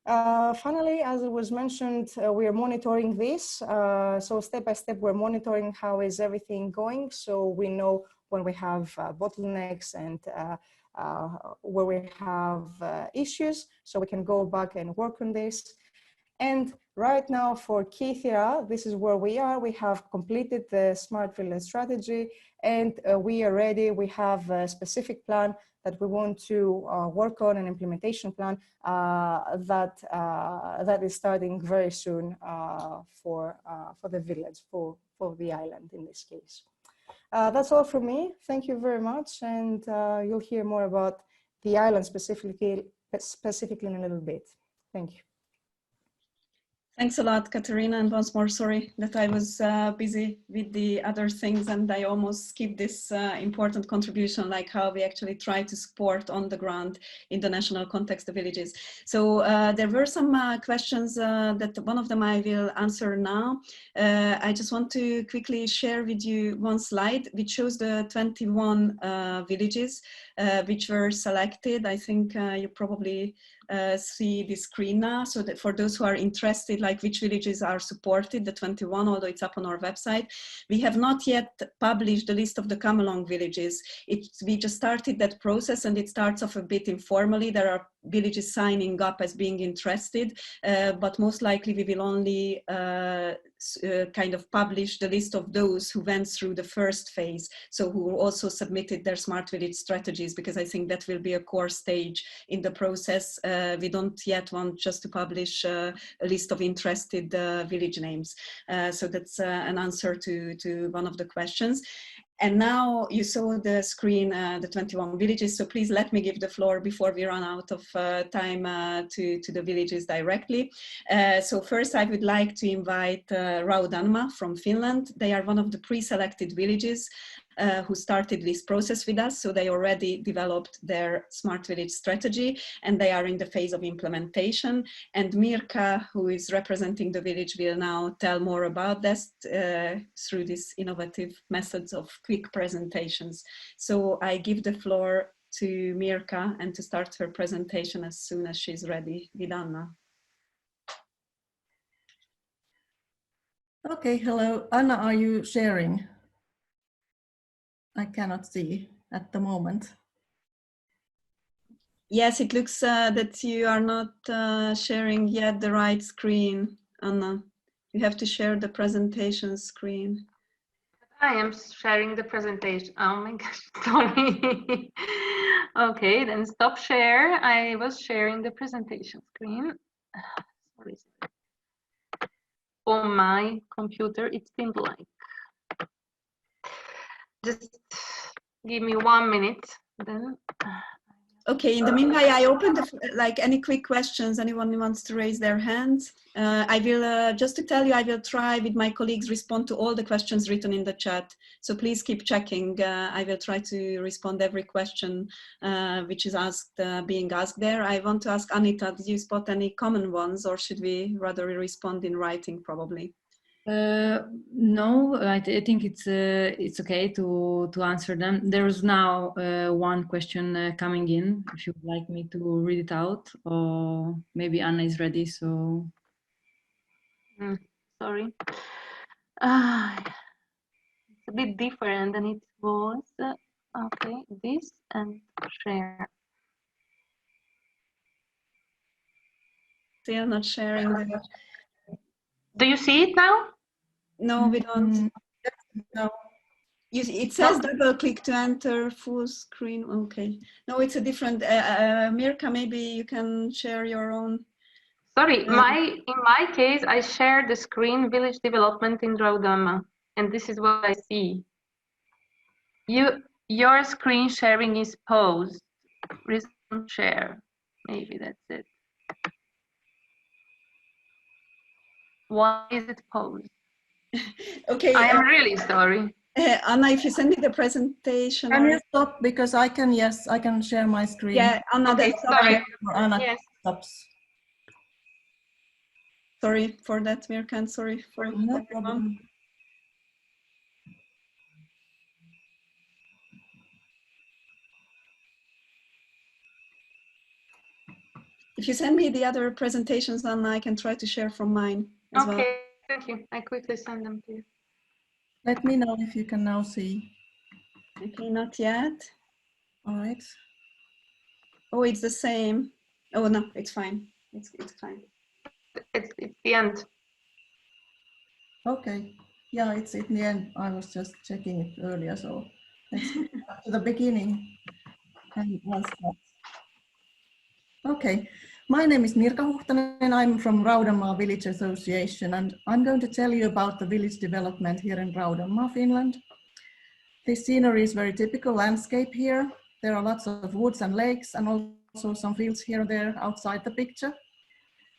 Finally, as it was mentioned, we are monitoring this. So step by step, we're monitoring how is everything going. So we know when we have bottlenecks and where we have issues, so we can go back and work on this. And Right now for Kythera, this is where we are. We have completed the Smart Village strategy, and we are ready. We have a specific plan that we want to work on, an implementation plan that is starting very soon for the village, for the island in this case. That's all from me. Thank you very much, and you'll hear more about the island specifically in a little bit. Thank you. Thanks a lot, Katerina, and once more, sorry that I was busy with the other things and I almost skipped this important contribution, like how we actually try to support on the ground in the national context of villages. So there were some questions that one of them I will answer now. I just want to quickly share with you one slide which shows the 21 villages which were selected. I think you probably see the screen now, so that for those who are interested, like which villages are supported, the 21, although it's up on our website. We have not yet published the list of the come-along villages. We just started that process, and it starts off a bit informally. There are villages signing up as being interested, but most likely we will only kind of publish the list of those who went through the first phase, so who also submitted their smart village strategies, because I think that will be a core stage in the process. We don't yet want just to publish a list of interested village names. So that's an answer to one of the questions. And now you saw the screen, the 21 villages, so please let me give the floor before we run out of time to the villages directly. So first I would like to invite Raudanma from Finland. They are one of the pre-selected villages who started this process with us. So they already developed their smart village strategy and they are in the phase of implementation. And Mirka, who is representing the village, will now tell more about this through these innovative methods of quick presentations. So I give the floor to Mirka and to start her presentation as soon as she's ready with Anna. Okay, hello. Anna, are you sharing? I cannot see at the moment. Yes, it looks that you are not sharing yet the right screen, Anna. You have to share the presentation screen. I am sharing the presentation. Oh my gosh, sorry. Okay, then stop share. I was sharing the presentation screen. Sorry. On my computer, it's been blank. Just give me 1 minute, then. Okay, in the meanwhile, I opened like any quick questions. Anyone who wants to raise their hands. I will, just to tell you, I will try with my colleagues respond to all the questions written in the chat. So please keep checking. I will try to respond every question which is asked, being asked there. I want to ask Anita, did you spot any common ones, or should we rather respond in writing probably? No, I think it's okay to answer them. There's now one question coming in. If you'd like me to read it out, or maybe Anna is ready. So, Sorry, it's a bit different than it was. Okay, this and share. Still not sharing. Do you see it now? No, we don't. No. It says double click to enter full screen. Okay. No, it's a different. Mirka, maybe you can share your own. Sorry, in my case, I share the screen village development in Raudama, and this is what I see. Your screen sharing is paused. Resume share. Maybe that's it. Why is it paused? Okay. I am really sorry. Anna, if you send me the presentation. Can you stop, because I can share my screen. Yeah, Anna, Okay, that's sorry. Anna Yes. stops. Sorry for that, Mirka, and sorry for No everyone. problem. If you send me the other presentations, then I can try to share from mine as well. Okay, thank you. I quickly send them to you. Let me know if you can now see. Okay, not yet. All right. Oh, it's the same. Oh no, it's fine. It's fine. it's the end. Okay. Yeah, it's in the end. I was just checking it earlier, so let's go back to the beginning and once more. Okay. My name is Mirka Huhtanen. I'm from Raudanmaa Village Association, and I'm going to tell you about the village development here in Raudanmaa, Finland. This scenery is very typical landscape here. There are lots of woods and lakes and also some fields here and there outside the picture.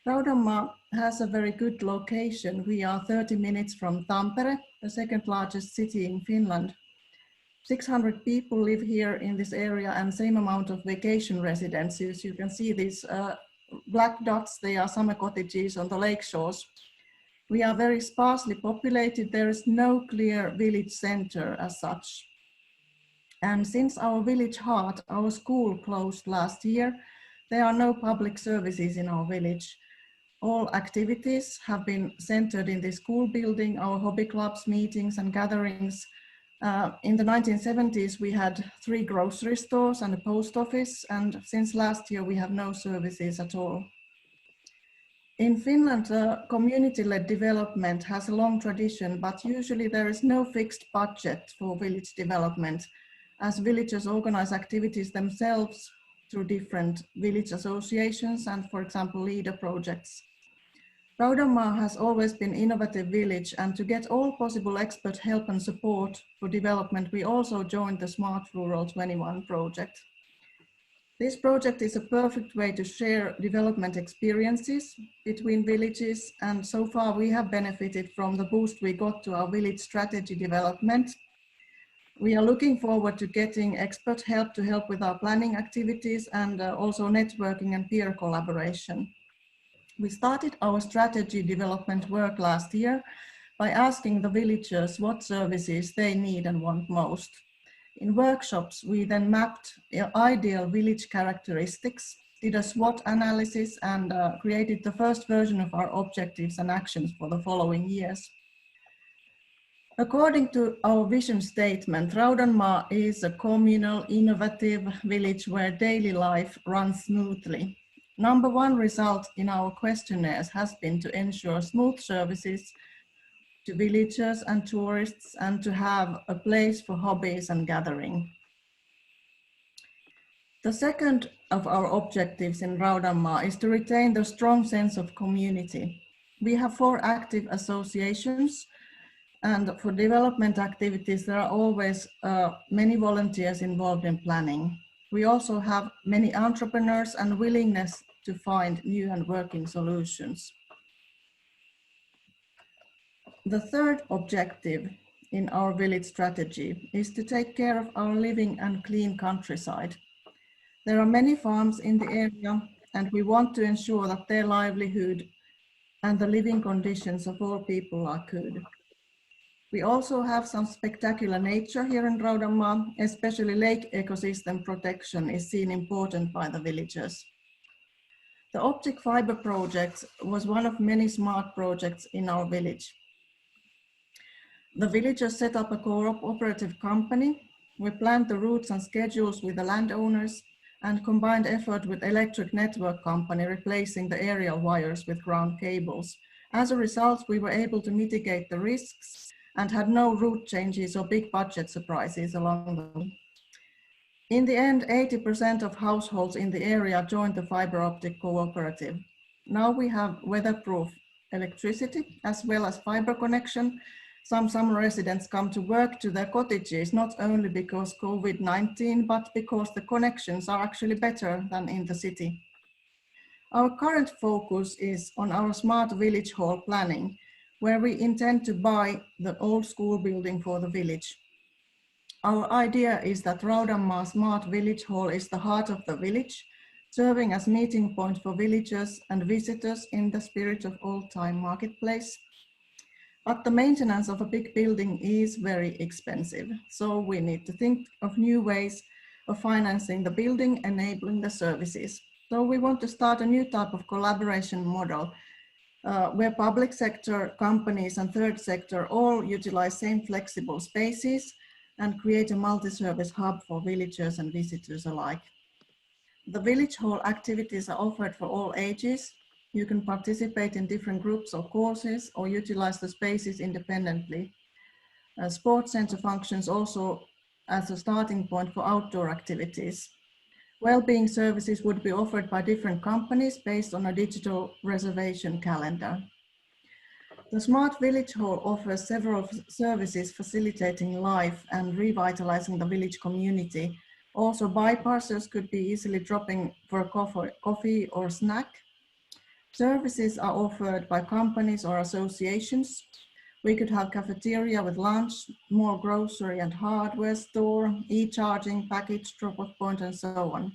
Raudanmaa has a very good location. We are 30 minutes from Tampere, the second largest city in Finland. 600 people live here in this area and same amount of vacation residences. You can see these black dots, they are summer cottages on the lake shores. We are very sparsely populated. There is no clear village center as such. And since our village heart, our school closed last year, there are no public services in our village. All activities have been centered in the school building, our hobby clubs, meetings and gatherings. In the 1970s, we had 3 grocery stores and a post office, and since last year, we have no services at all. In Finland, community-led development has a long tradition, but usually there is no fixed budget for village development, as villagers organize activities themselves through different village associations and, for example, leader projects. Raudanmaa has always been an innovative village, and to get all possible expert help and support for development, we also joined the Smart Rural 21 project. This project is a perfect way to share development experiences between villages, and so far we have benefited from the boost we got to our village strategy development. We are looking forward to getting expert help to help with our planning activities and also networking and peer collaboration. We started our strategy development work last year by asking the villagers what services they need and want most. In workshops, we then mapped ideal village characteristics, did a SWOT analysis, and created the first version of our objectives and actions for the following years. According to our vision statement, Raudanmaa is a communal, innovative village where daily life runs smoothly. Number 1 result in our questionnaires has been to ensure smooth services to villagers and tourists and to have a place for hobbies and gathering. The second of our objectives in Raudanmaa is to retain the strong sense of community. We have 4 active associations, and for development activities, there are always many volunteers involved in planning. We also have many entrepreneurs and willingness to find new and working solutions. The third objective in our village strategy is to take care of our living and clean countryside. There are many farms in the area, and we want to ensure that their livelihood and the living conditions of all people are good. We also have some spectacular nature here in Raudanmaa, especially lake ecosystem protection is seen important by the villagers. The Optic Fibre project was one of many smart projects in our village. The villagers set up a cooperative company. We planned the routes and schedules with the landowners and combined effort with electric network company replacing the aerial wires with ground cables. As a result, we were able to mitigate the risks and had no route changes or big budget surprises along the way. In the end, 80% of households in the area joined the fiber optic cooperative. Now we have weatherproof electricity as well as fiber connection. Some residents come to work to their cottages, not only because COVID-19, but because the connections are actually better than in the city. Our current focus is on our smart village hall planning, where we intend to buy the old school building for the village. Our idea is that Raudanmaa Smart Village Hall is the heart of the village, serving as meeting point for villagers and visitors in the spirit of old-time marketplace. But the maintenance of a big building is very expensive, so we need to think of new ways of financing the building, enabling the services. So we want to start a new type of collaboration model where public sector, companies and third sector all utilize same flexible spaces and create a multi-service hub for villagers and visitors alike. The village hall activities are offered for all ages. You can participate in different groups or courses or utilize the spaces independently. Sports center functions also as a starting point for outdoor activities. Well-being services would be offered by different companies based on a digital reservation calendar. The Smart Village Hall offers several services facilitating life and revitalizing the village community. Also, bypassers could be easily dropping for a coffee or snack. Services are offered by companies or associations. We could have cafeteria with lunch, more grocery and hardware store, e-charging, package drop-off point, and so on.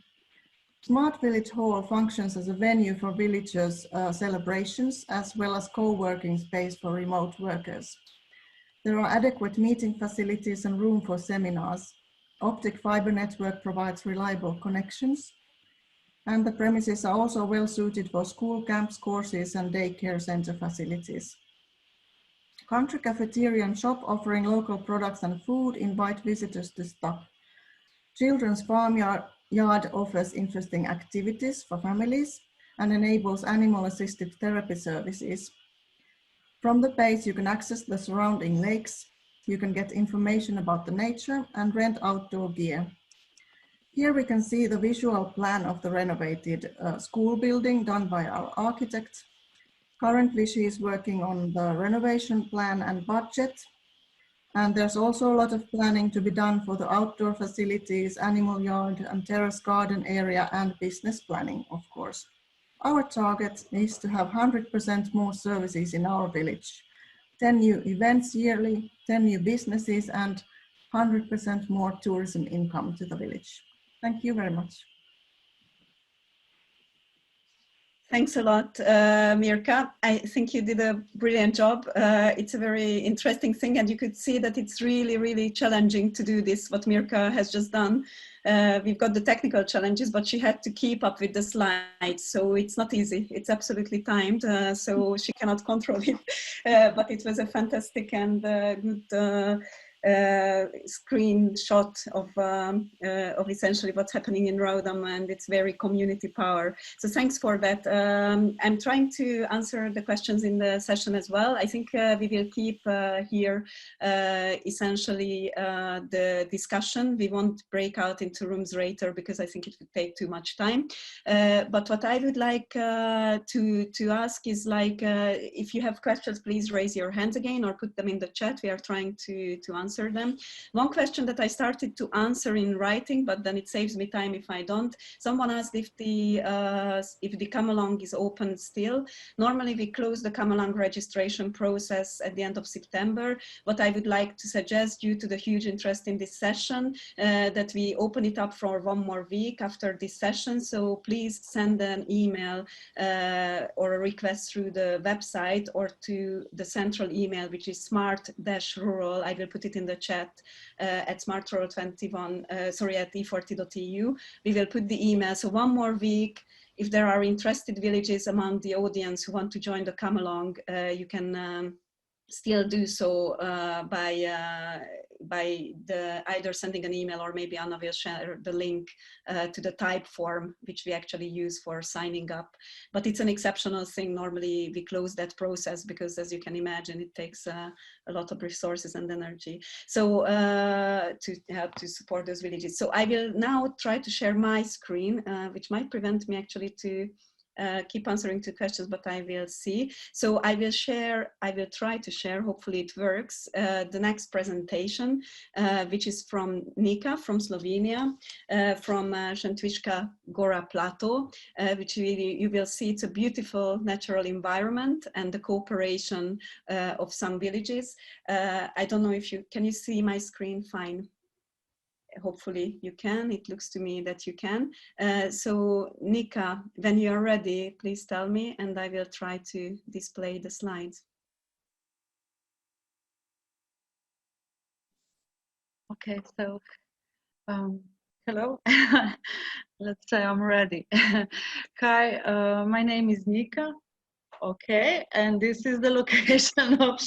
Smart Village Hall functions as a venue for villagers' celebrations, as well as co-working space for remote workers. There are adequate meeting facilities and room for seminars. Optic fiber network provides reliable connections. And the premises are also well suited for school camps, courses, and daycare center facilities. Country cafeteria and shop offering local products and food invite visitors to stop. Children's farmyard offers interesting activities for families and enables animal-assisted therapy services. From the base, you can access the surrounding lakes, you can get information about the nature and rent outdoor gear. Here we can see the visual plan of the renovated school building done by our architect. Currently, she is working on the renovation plan and budget. And there's also a lot of planning to be done for the outdoor facilities, animal yard and terrace garden area, and business planning, of course. Our target is to have 100% more services in our village. 10 new events yearly, 10 new businesses, and 100% more tourism income to the village. Thank you very much. Thanks a lot, Mirka. I think you did a brilliant job. It's a very interesting thing, and you could see that it's really, really challenging to do this, what Mirka has just done. We've got the technical challenges, but she had to keep up with the slides, so it's not easy. It's absolutely timed, so she cannot control it. But it was a fantastic and good screenshot of essentially what's happening in Roudam and its very community power. So thanks for that. I'm trying to answer the questions in the session as well. I think we will keep here essentially the discussion. We won't break out into rooms later because I think it would take too much time. But what I would like to ask is if you have questions, please raise your hands again or put them in the chat. We are trying to answer them. One question that I started to answer in writing, but then it saves me time if I don't. Someone asked if the come-along is open still. Normally we close the come-along registration process at the end of September. What I would like to suggest, due to the huge interest in this session, that we open it up for one more week after this session. So please send an email or a request through the website or to the central email, which is smart-rural. I will put it in the chat at smartrural21, at e40.eu. We will put the email. So one more week. If there are interested villages among the audience who want to join the come along, you can still do so by either sending an email, or maybe Anna will share the link to the type form, which we actually use for signing up. But it's an exceptional thing. Normally we close that process because, as you can imagine, it takes a lot of resources and energy. So to help to support those villages. So I will now try to share my screen, which might prevent me actually to keep answering to questions, but I will see. So I will try to share, hopefully it works, the next presentation, which is from Nika from Slovenia, from Cagoran Plateau, which you will see it's a beautiful natural environment and the cooperation of some villages. I don't know if can you see my screen fine? Hopefully you can. It looks to me that you can. So Nika, when you are ready, please tell me and I will try to display the slides. Okay, so hello. Let's say I'm ready. Hi, my name is Nika. Okay, and this is the location of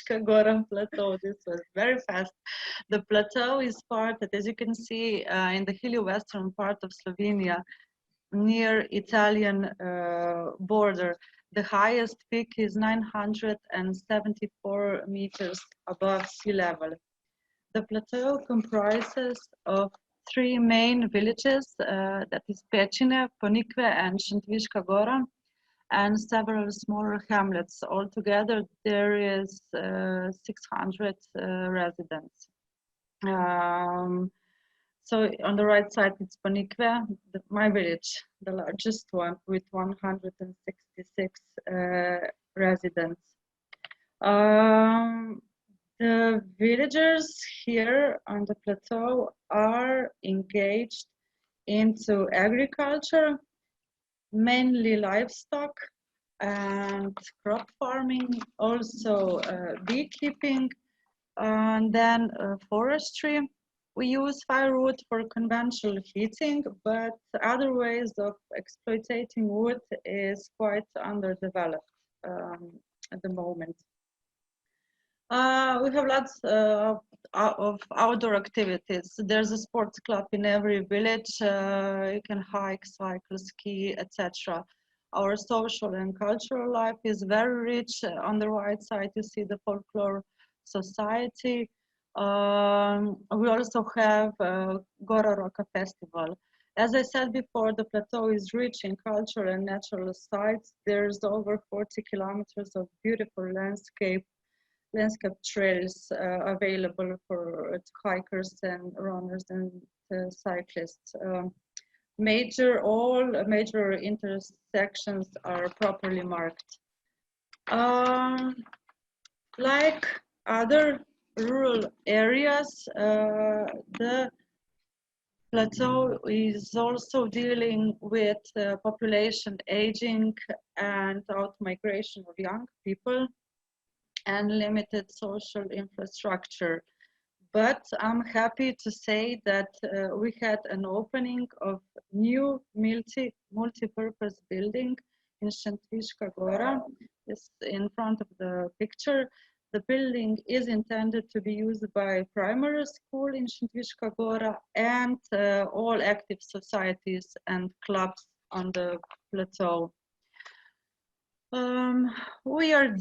Cagoran Plateau. This was very fast. The plateau is part that, as you can see, in the hilly western part of Slovenia, near Italian border. The highest peak is 974 meters above sea level. The plateau comprises of 3 main villages, that is Pečine, Ponikve, and Šentviška Gora, and several smaller hamlets. Altogether, there is 600 residents. So on the right side, it's Ponikve, my village, the largest one, with 166 residents. The villagers here on the plateau are engaged into agriculture, mainly livestock and crop farming, also beekeeping, and then forestry. We use firewood for conventional heating, but other ways of exploiting wood is quite underdeveloped at the moment. We have lots of outdoor activities. There's a sports club in every village. You can hike, cycle, ski, etc. Our social and cultural life is very rich. On the right side, you see the folklore society. We also have Gora Roka Festival. As I said before, the plateau is rich in cultural and natural sites. There's over 40 kilometers of beautiful landscape trails available for hikers and runners and cyclists. All major intersections are properly marked. Like other rural areas, the plateau is also dealing with population aging and out-migration of young people and limited social infrastructure. But I'm happy to say that we had an opening of new multi-purpose building in Šentviška Gora. It's in front of the picture. The building is intended to be used by primary school in Šentviška Gora and all active societies and clubs on the plateau. We are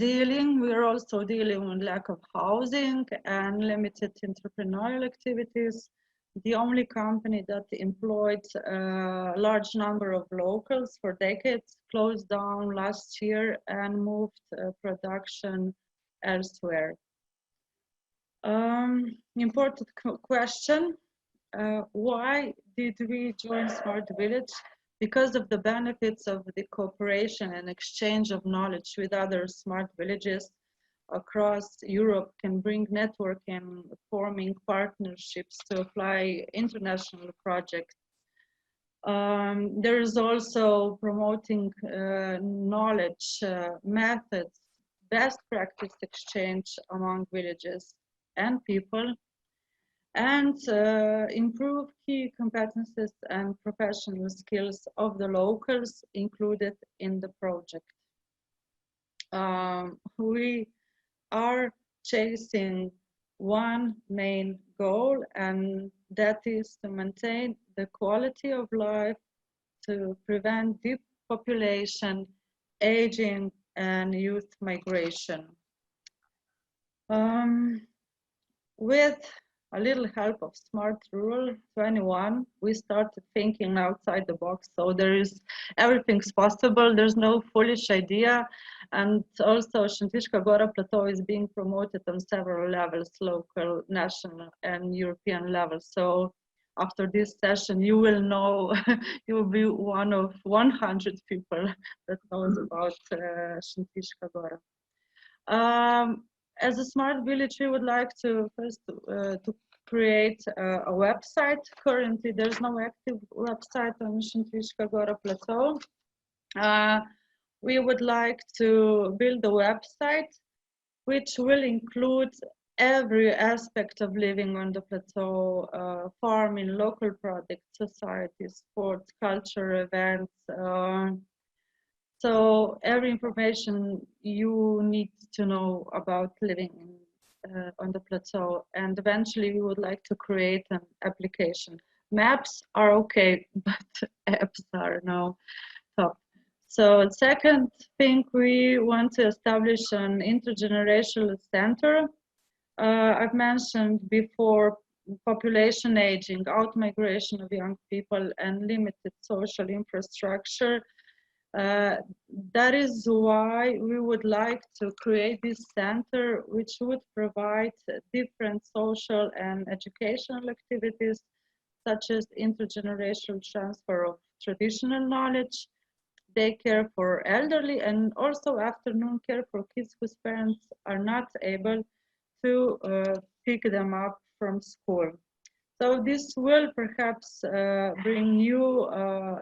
also dealing with lack of housing and limited entrepreneurial activities. The only company that employed a large number of locals for decades closed down last year and moved production elsewhere. Important question, why did we join Smart Village? Because of the benefits of the cooperation and exchange of knowledge with other smart villages across Europe can bring networking, forming partnerships to apply international projects. There is also promoting knowledge, methods, best practice exchange among villages and people, and improve key competences and professional skills of the locals included in the project. We are chasing one main goal, and that is to maintain the quality of life, to prevent depopulation, aging, and youth migration. With a little help of Smart Rural 21, we started thinking outside the box. So everything's possible. There's no foolish idea. And also Šentviška Gora Plateau is being promoted on several levels, local, national, and European levels. So after this session, you will know, you will be one of 100 people that knows about Šentviška Gora. As a smart village, we would like to first to create a website. Currently, there's no active website on Šentviška Gora Plateau. We would like to build a website which will include every aspect of living on the plateau, farming, local products, society, sports, culture, events. So every information you need to know about living on the plateau, and eventually we would like to create an application. Maps are okay, but apps are now top. So second thing, we want to establish an intergenerational center. I've mentioned before population aging, out-migration of young people, and limited social infrastructure. That is why we would like to create this center, which would provide different social and educational activities, such as intergenerational transfer of traditional knowledge, daycare for elderly, and also afternoon care for kids whose parents are not able to pick them up from school. So this will perhaps bring new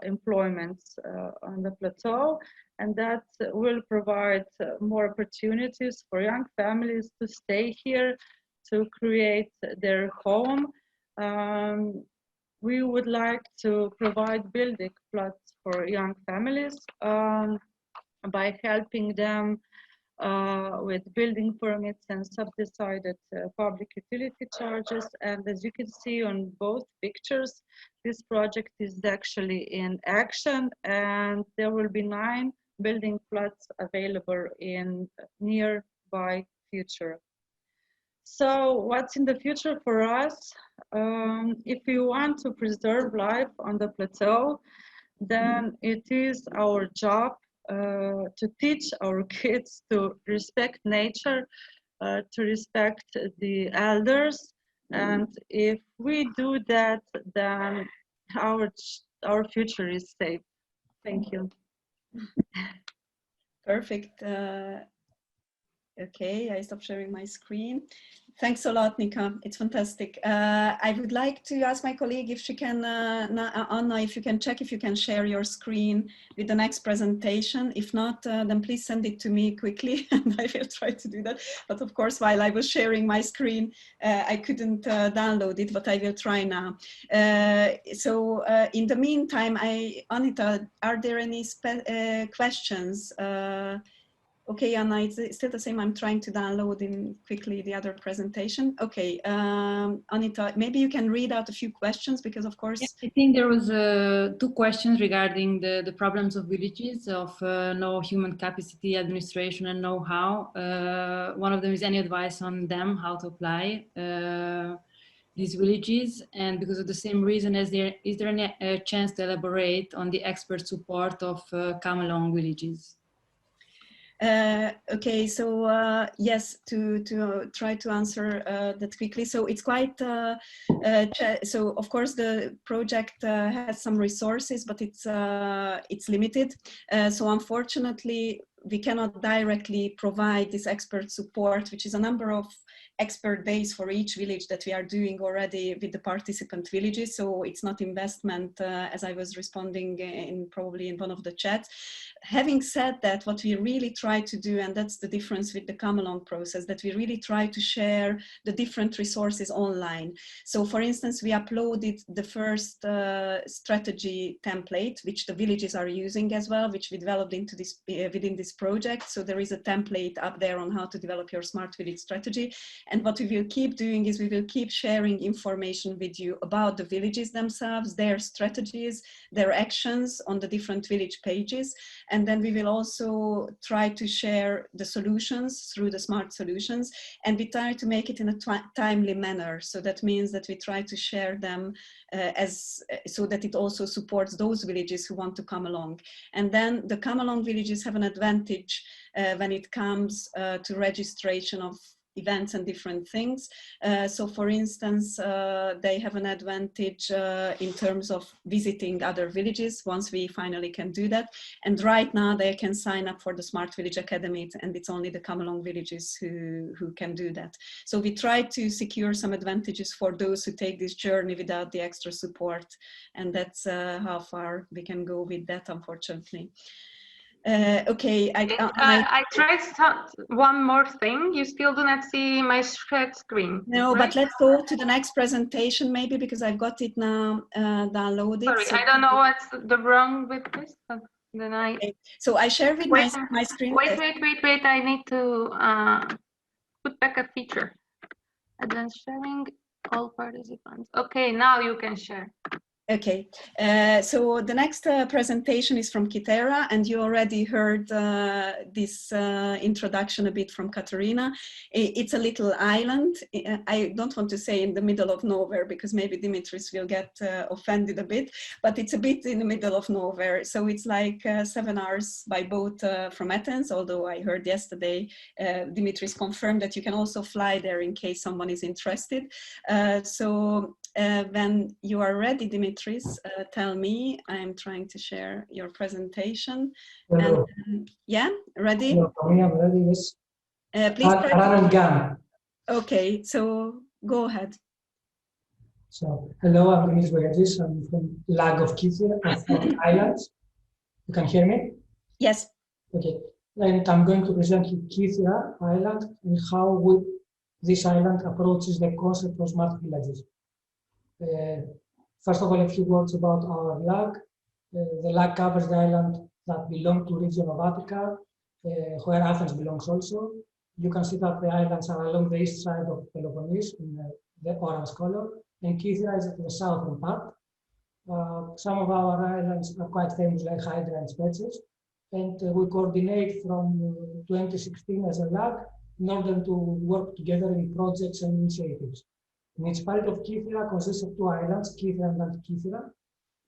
employments on the plateau, and that will provide more opportunities for young families to stay here, to create their home. We would like to provide building plots for young families by helping them with building permits and subsidized public utility charges. And as you can see on both pictures, this project is actually in action, and there will be 9 building plots available in nearby future. So what's in the future for us? If we want to preserve life on the plateau, then it is our job to teach our kids to respect nature, to respect the elders. And if we do that, then our future is safe. Thank you. Perfect. Okay, I stopped sharing my screen. Thanks a lot, Nika. It's fantastic. I would like to ask my colleague if she can, Anna, if you can check if you can share your screen with the next presentation. If not, then please send it to me quickly and I will try to do that. But of course, while I was sharing my screen, I couldn't download it, but I will try now. So in the meantime, Anita, are there any questions? Okay, Anna, it's still the same. I'm trying to download in quickly the other presentation. Okay, Anita, maybe you can read out a few questions because, of course, I think there was 2 questions regarding the problems of villages of no human capacity, administration, and know-how. One of them is any advice on them how to apply these villages, and because of the same reason, is there any chance to elaborate on the expert support of come-along villages? Okay, so yes, to try to answer that quickly. So it's quite, so of course the project has some resources, but it's limited. So unfortunately, we cannot directly provide this expert support, which is a number of expert days for each village that we are doing already with the participant villages. So it's not investment, as I was responding probably in one of the chats. Having said that, what we really try to do, and that's the difference with the come-along process, that we really try to share the different resources online. So for instance, we uploaded the first strategy template, which the villages are using as well, which we developed into this within this project. So there is a template up there on how to develop your smart village strategy. And what we will keep doing is we will keep sharing information with you about the villages themselves, their strategies, their actions on the different village pages. And then we will also try to share the solutions through the smart solutions. And we try to make it in a timely manner. So that means that we try to share them so that it also supports those villages who want to come along. And then the come along villages have an advantage when it comes to registration of events and different things. So for instance, they have an advantage in terms of visiting other villages once we finally can do that. And right now they can sign up for the Smart Village Academy, and it's only the come-along villages who can do that. So we try to secure some advantages for those who take this journey without the extra support. And that's how far we can go with that, unfortunately. Okay, I tried one more thing. You still do not see my shared screen. No, right? but let's go to the next presentation maybe, because I've got it now downloaded. Sorry, so I don't know what's the wrong with this. Then okay. So I share with my screen. Wait. I need to put back a feature. Advanced sharing, all participants. Okay, now you can share. Okay, so the next presentation is from Kitera, and you already heard this introduction a bit from Katerina. It's a little island. I don't want to say in the middle of nowhere, because maybe Dimitris will get offended a bit, but it's a bit in the middle of nowhere. So it's like 7 hours by boat from Athens, although I heard yesterday Dimitris confirmed that you can also fly there in case someone is interested. When you are ready, Dimitris, tell me. I'm trying to share your presentation. Hello. And, yeah, ready? Hello, for me, I'm ready, yes. Please try Run and gun. Okay, so go ahead. So, hello, I'm Dimitris Boyadis. I'm from Lag of Kythera, from Islands. You can hear me? Yes. Okay. And I'm going to present you Kythera Island and how this island approaches the concept of smart villages. First of all, a few words about our lag. The lag covers the island that belongs to region of Attica, where Athens belongs also. You can see that the islands are along the east side of Peloponnese in the orange color, and Kythera is at the southern part. Some of our islands are quite famous, like Hydra and Spetses, and we coordinate from 2016 as a lag in order to work together in projects and initiatives. The municipality of Kythera consists of 2 islands, Kythera and Antikythera.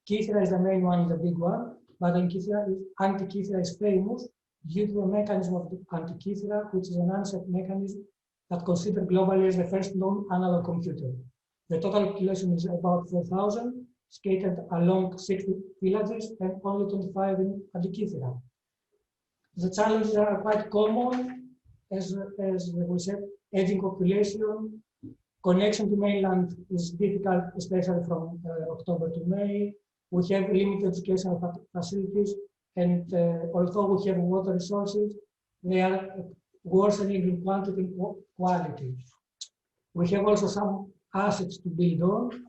Kythera is the main one, the big one, but Antikythera is famous due to the mechanism of the Antikythera, which is an answer mechanism that considered globally as the first known analog computer. The total population is about 4,000, scattered along 60 villages and only 25 in Antikythera. The challenges are quite common, as we said, aging population. Connection to mainland is difficult, especially from October to May. We have limited educational facilities, and although we have water resources, they are worsening in quantity and quality. We have also some assets to build on,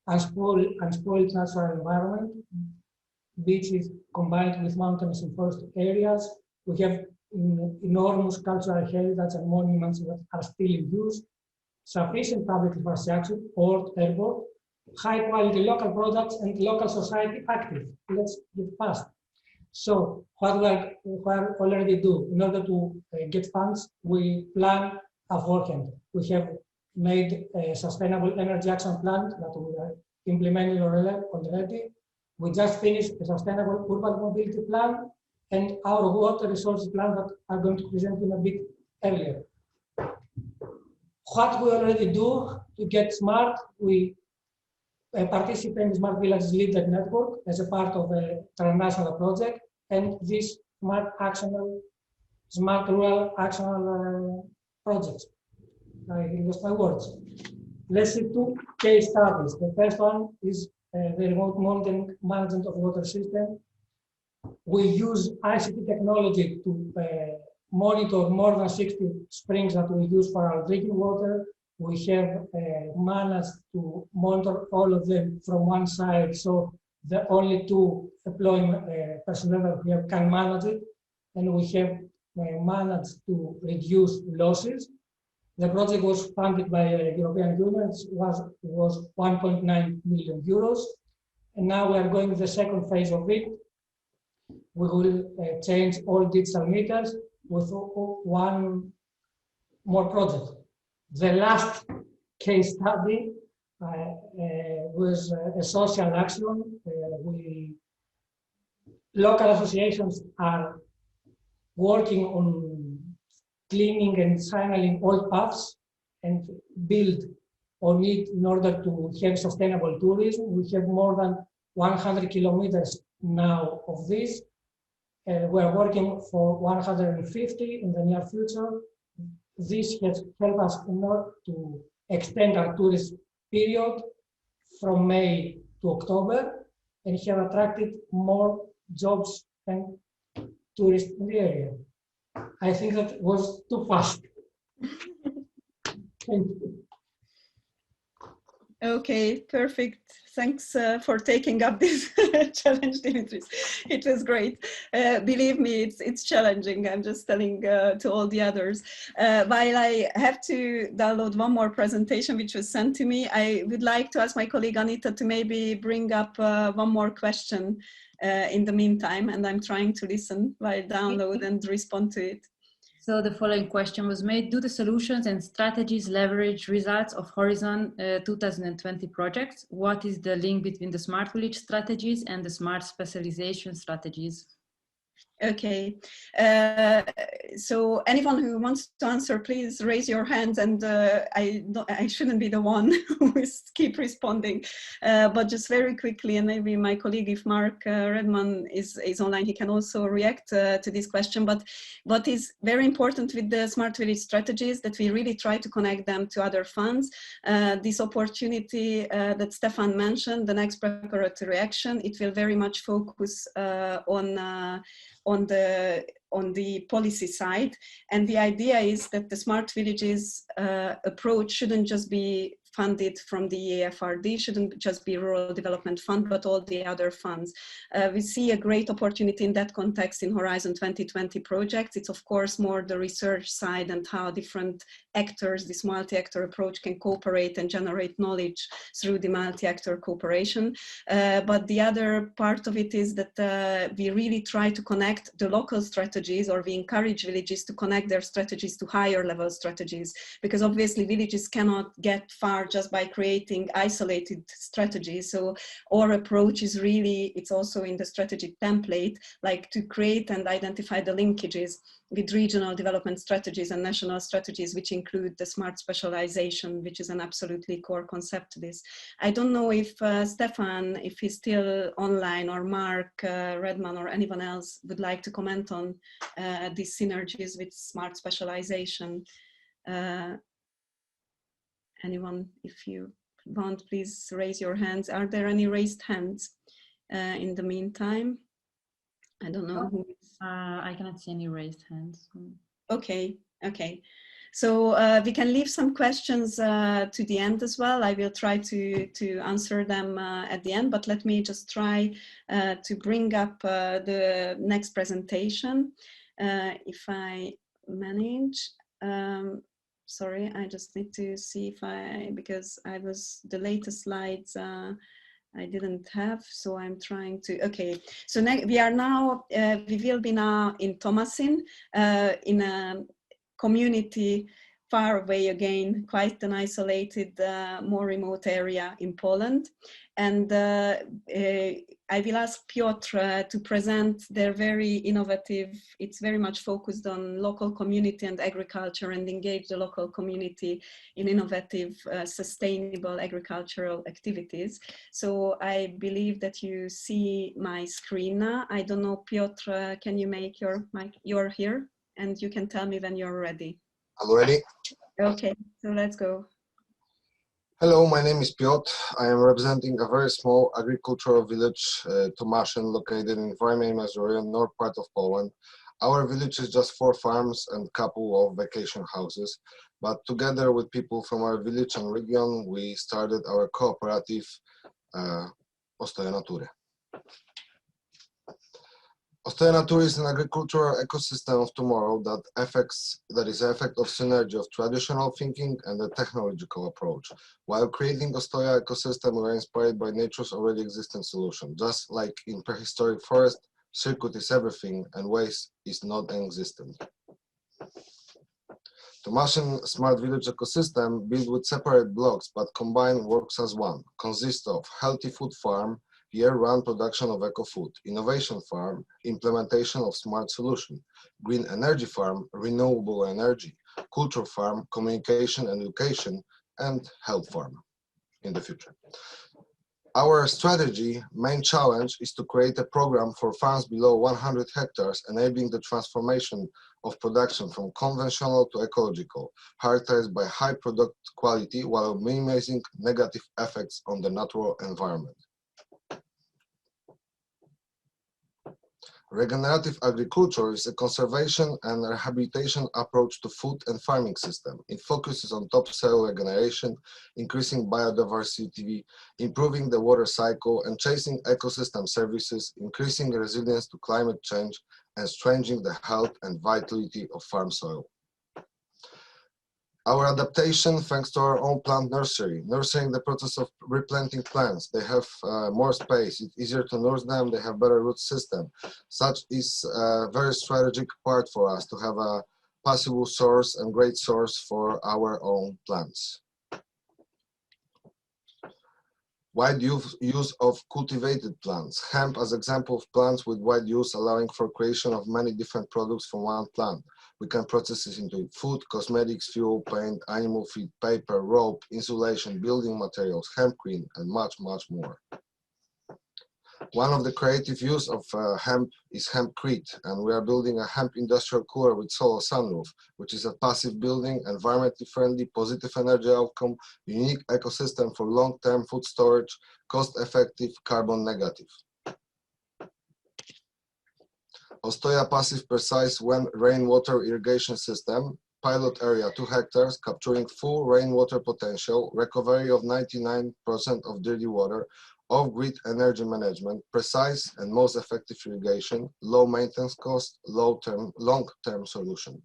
unspoiled natural environment, beaches combined with mountains and forest areas. We have enormous cultural heritage and monuments that are still in use. Sufficient public infrastructure, port, airport, high quality local products, and local society active. Let's get fast. So what we already do in order to get funds, we plan beforehand. We have made a sustainable energy action plan that we are implementing already. We just finished a sustainable urban mobility plan and our water resources plan that I'm going to present in a bit earlier. What we already do to get smart, we participate in Smart Villages Leader Network as a part of a international project, and this smart rural actionable projects. I use my words. Let's see 2 case studies. The first one is the remote monitoring management of water system. We use ICT technology to monitor more than 60 springs that we use for our drinking water. We have managed to monitor all of them from one side, so the only 2 employment personnel that we have can manage it, and we have managed to reduce losses. The project was funded by the European Union. It was 1.9 million euros, and now we are going to the second phase of it. We will change all digital meters with 1 more project. The last case study was a social action. Local associations are working on cleaning and signaling old paths and build on it in order to have sustainable tourism. We have more than 100 kilometers now of this. We are working for 150 in the near future. This has helped us in order to extend our tourist period from May to October and have attracted more jobs and tourists in the area. I think that was too fast. Thank you. Okay, perfect. Thanks for taking up this challenge, Dimitris. It was great. Believe me, it's challenging. I'm just telling to all the others. While I have to download one more presentation which was sent to me, I would like to ask my colleague Anita to maybe bring up one more question in the meantime, and I'm trying to listen while download and respond to it. So the following question was made: do the solutions and strategies leverage results of Horizon 2020 projects? What is the link between the smart village strategies and the smart specialization strategies? Okay, so anyone who wants to answer, please raise your hands, and I shouldn't be the one who keep responding, but just very quickly, and maybe my colleague, if Mark Redman is online, he can also react to this question. But what is very important with the Smart Village strategies, that we really try to connect them to other funds. This opportunity that Stefan mentioned, the next preparatory action, it will very much focus on the policy side. And the idea is that the Smart Villages approach shouldn't just be funded from the EFRD, shouldn't just be Rural Development Fund, but all the other funds. We see a great opportunity in that context in Horizon 2020 projects. It's of course more the research side and how different actors, this multi-actor approach, can cooperate and generate knowledge through the multi-actor cooperation. But the other part of it is that we really try to connect the local strategies, or we encourage villages to connect their strategies to higher level strategies, because obviously villages cannot get far just by creating isolated strategies. So our approach is really, it's also in the strategic template, like to create and identify the linkages with regional development strategies and national strategies, which include the smart specialization, which is an absolutely core concept to this. I don't know if Stefan, if he's still online, or Mark Redman or anyone else would like to comment on these synergies with smart specialization. Anyone, if you want, please raise your hands. Are there any raised hands in the meantime? I don't know who is. I cannot see any raised hands. Okay, okay. So we can leave some questions to the end as well. I will try to answer them at the end, but let me just try to bring up the next presentation, if I manage. Sorry, I just need to see if because the latest slides I didn't have, so I'm trying to, okay. So we are now, we will be now in Tomasin, in a community far away again, quite an isolated, more remote area in Poland. And I will ask Piotr to present their very innovative, it's very much focused on local community and agriculture, and engage the local community in innovative, sustainable agricultural activities. So I believe that you see my screen now. I don't know, Piotr, can you make your mic? You're here, and you can tell me when you're ready. I'm ready. Okay, so let's go. Hello, my name is Piotr. I am representing a very small agricultural village, Tomaszyn, located in Fibre, north part of Poland. Our village is just 4 farms and couple of vacation houses, but together with people from our village and region, we started our cooperative Ostoje Natury. Ostoje Natury is an agricultural ecosystem of tomorrow that is the effect of synergy of traditional thinking and a technological approach. While creating Ostoje ecosystem, we are inspired by nature's already existing solution. Just like in prehistoric forest, circuit is everything and waste is not existent. Tomaszyn Smart Village ecosystem, built with separate blocks but combined, works as one, consists of healthy food farm, year-round production of eco-food, innovation farm, implementation of smart solution, green energy farm, renewable energy, culture farm, communication and education, and health farm in the future. Our strategy, main challenge, is to create a program for farms below 100 hectares, enabling the transformation of production from conventional to ecological, characterized by high product quality while minimizing negative effects on the natural environment. Regenerative agriculture is a conservation and rehabilitation approach to food and farming system. It focuses on topsoil regeneration, increasing biodiversity, improving the water cycle, enhancing ecosystem services, increasing resilience to climate change, and strengthening the health and vitality of farm soil. Our adaptation, thanks to our own plant nursery, nurturing the process of replanting plants. They have more space, it's easier to nurse them, they have better root system. Such is a very strategic part for us to have a possible source and great source for our own plants. Wide use of cultivated plants. Hemp as example of plants with wide use, allowing for creation of many different products from one plant. We can process it into food, cosmetics, fuel, paint, animal feed, paper, rope, insulation, building materials, hemp cream, and much, much more. One of the creative use of hemp is hempcrete, and we are building a hemp industrial cooler with solar sunroof, which is a passive building, environmentally friendly, positive energy outcome, unique ecosystem for long-term food storage, cost-effective, carbon negative. Ostoja passive precise rainwater irrigation system, pilot area 2 hectares, capturing full rainwater potential, recovery of 99% of dirty water, off-grid energy management, precise and most effective irrigation, low maintenance cost, long-term solution.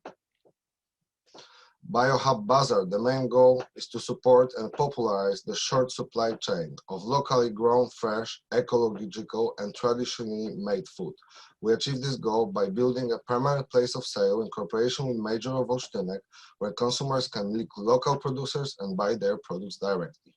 Biohub Bazaar, the main goal is to support and popularize the short supply chain of locally grown, fresh, ecological, and traditionally made food. We achieve this goal by building a permanent place of sale in cooperation with Major of Olsztynek, where consumers can link local producers and buy their products directly.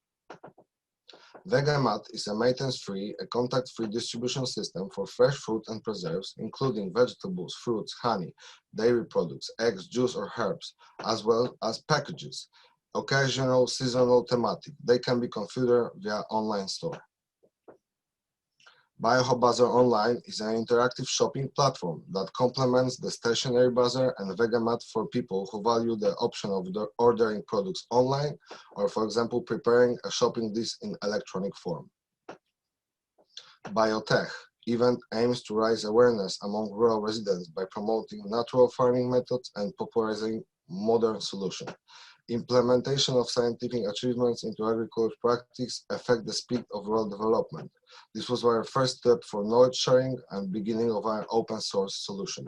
Vegamat is a maintenance-free, a contact-free distribution system for fresh fruit and preserves, including vegetables, fruits, honey, dairy products, eggs, juice, or herbs, as well as packages, occasional, seasonal, thematic. They can be configured via online store. Biohub Bazaar Online is an interactive shopping platform that complements the stationary bazaar and Vegamat for people who value the option of ordering products online or, for example, preparing a shopping list in electronic form. Biotech event aims to raise awareness among rural residents by promoting natural farming methods and popularizing modern solutions. Implementation of scientific achievements into agriculture practice affect the speed of rural development. This was our first step for knowledge sharing and beginning of our open source solution.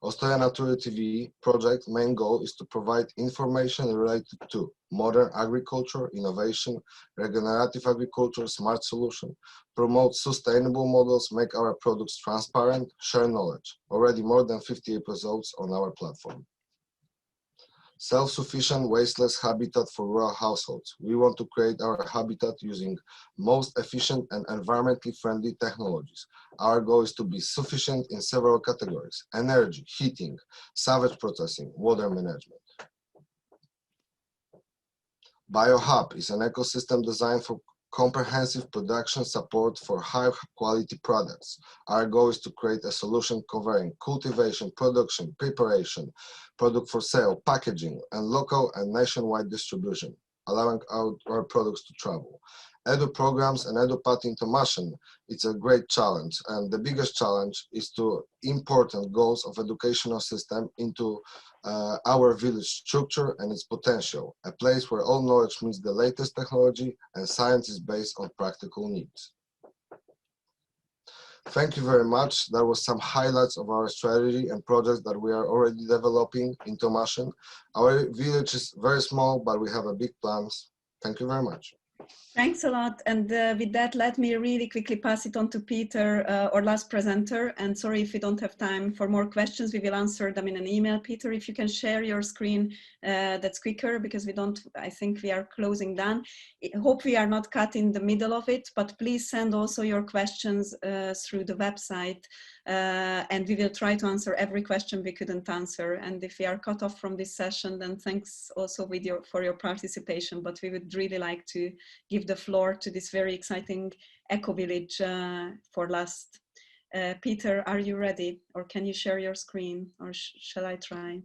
Ostoja Natury TV project main goal is to provide information related to modern agriculture, innovation, regenerative agriculture, smart solution, promote sustainable models, make our products transparent, share knowledge. Already more than 50 episodes on our platform. Self-sufficient, wasteless habitat for rural households. We want to create our habitat using most efficient and environmentally friendly technologies. Our goal is to be sufficient in several categories: energy, heating, savage processing, water management. Biohub is an ecosystem designed for comprehensive production support for high-quality products. Our goal is to create a solution covering cultivation, production, preparation, product for sale, packaging, and local and nationwide distribution, allowing our products to travel. Edu programs and edu path into machine, it's a great challenge, and the biggest challenge is to important goals of educational system into our village structure and its potential, a place where all knowledge meets the latest technology and science is based on practical needs. Thank you very much. That was some highlights of our strategy and projects that we are already developing in Tomashin. Our village is very small, but we have a big plans. Thank you very much. Thanks a lot. And with that, let me really quickly pass it on to Peter, our last presenter. And sorry if we don't have time for more questions, we will answer them in an email. Peter, if you can share your screen, that's quicker because we don't, I think we are closing down. I hope we are not cut in the middle of it, but please send also your questions through the website. And we will try to answer every question we couldn't answer. And if we are cut off from this session, then thanks also for your participation. But we would really like to give the floor to this very exciting eco-village for last. Peter, are you ready? Or can you share your screen? Or shall I try?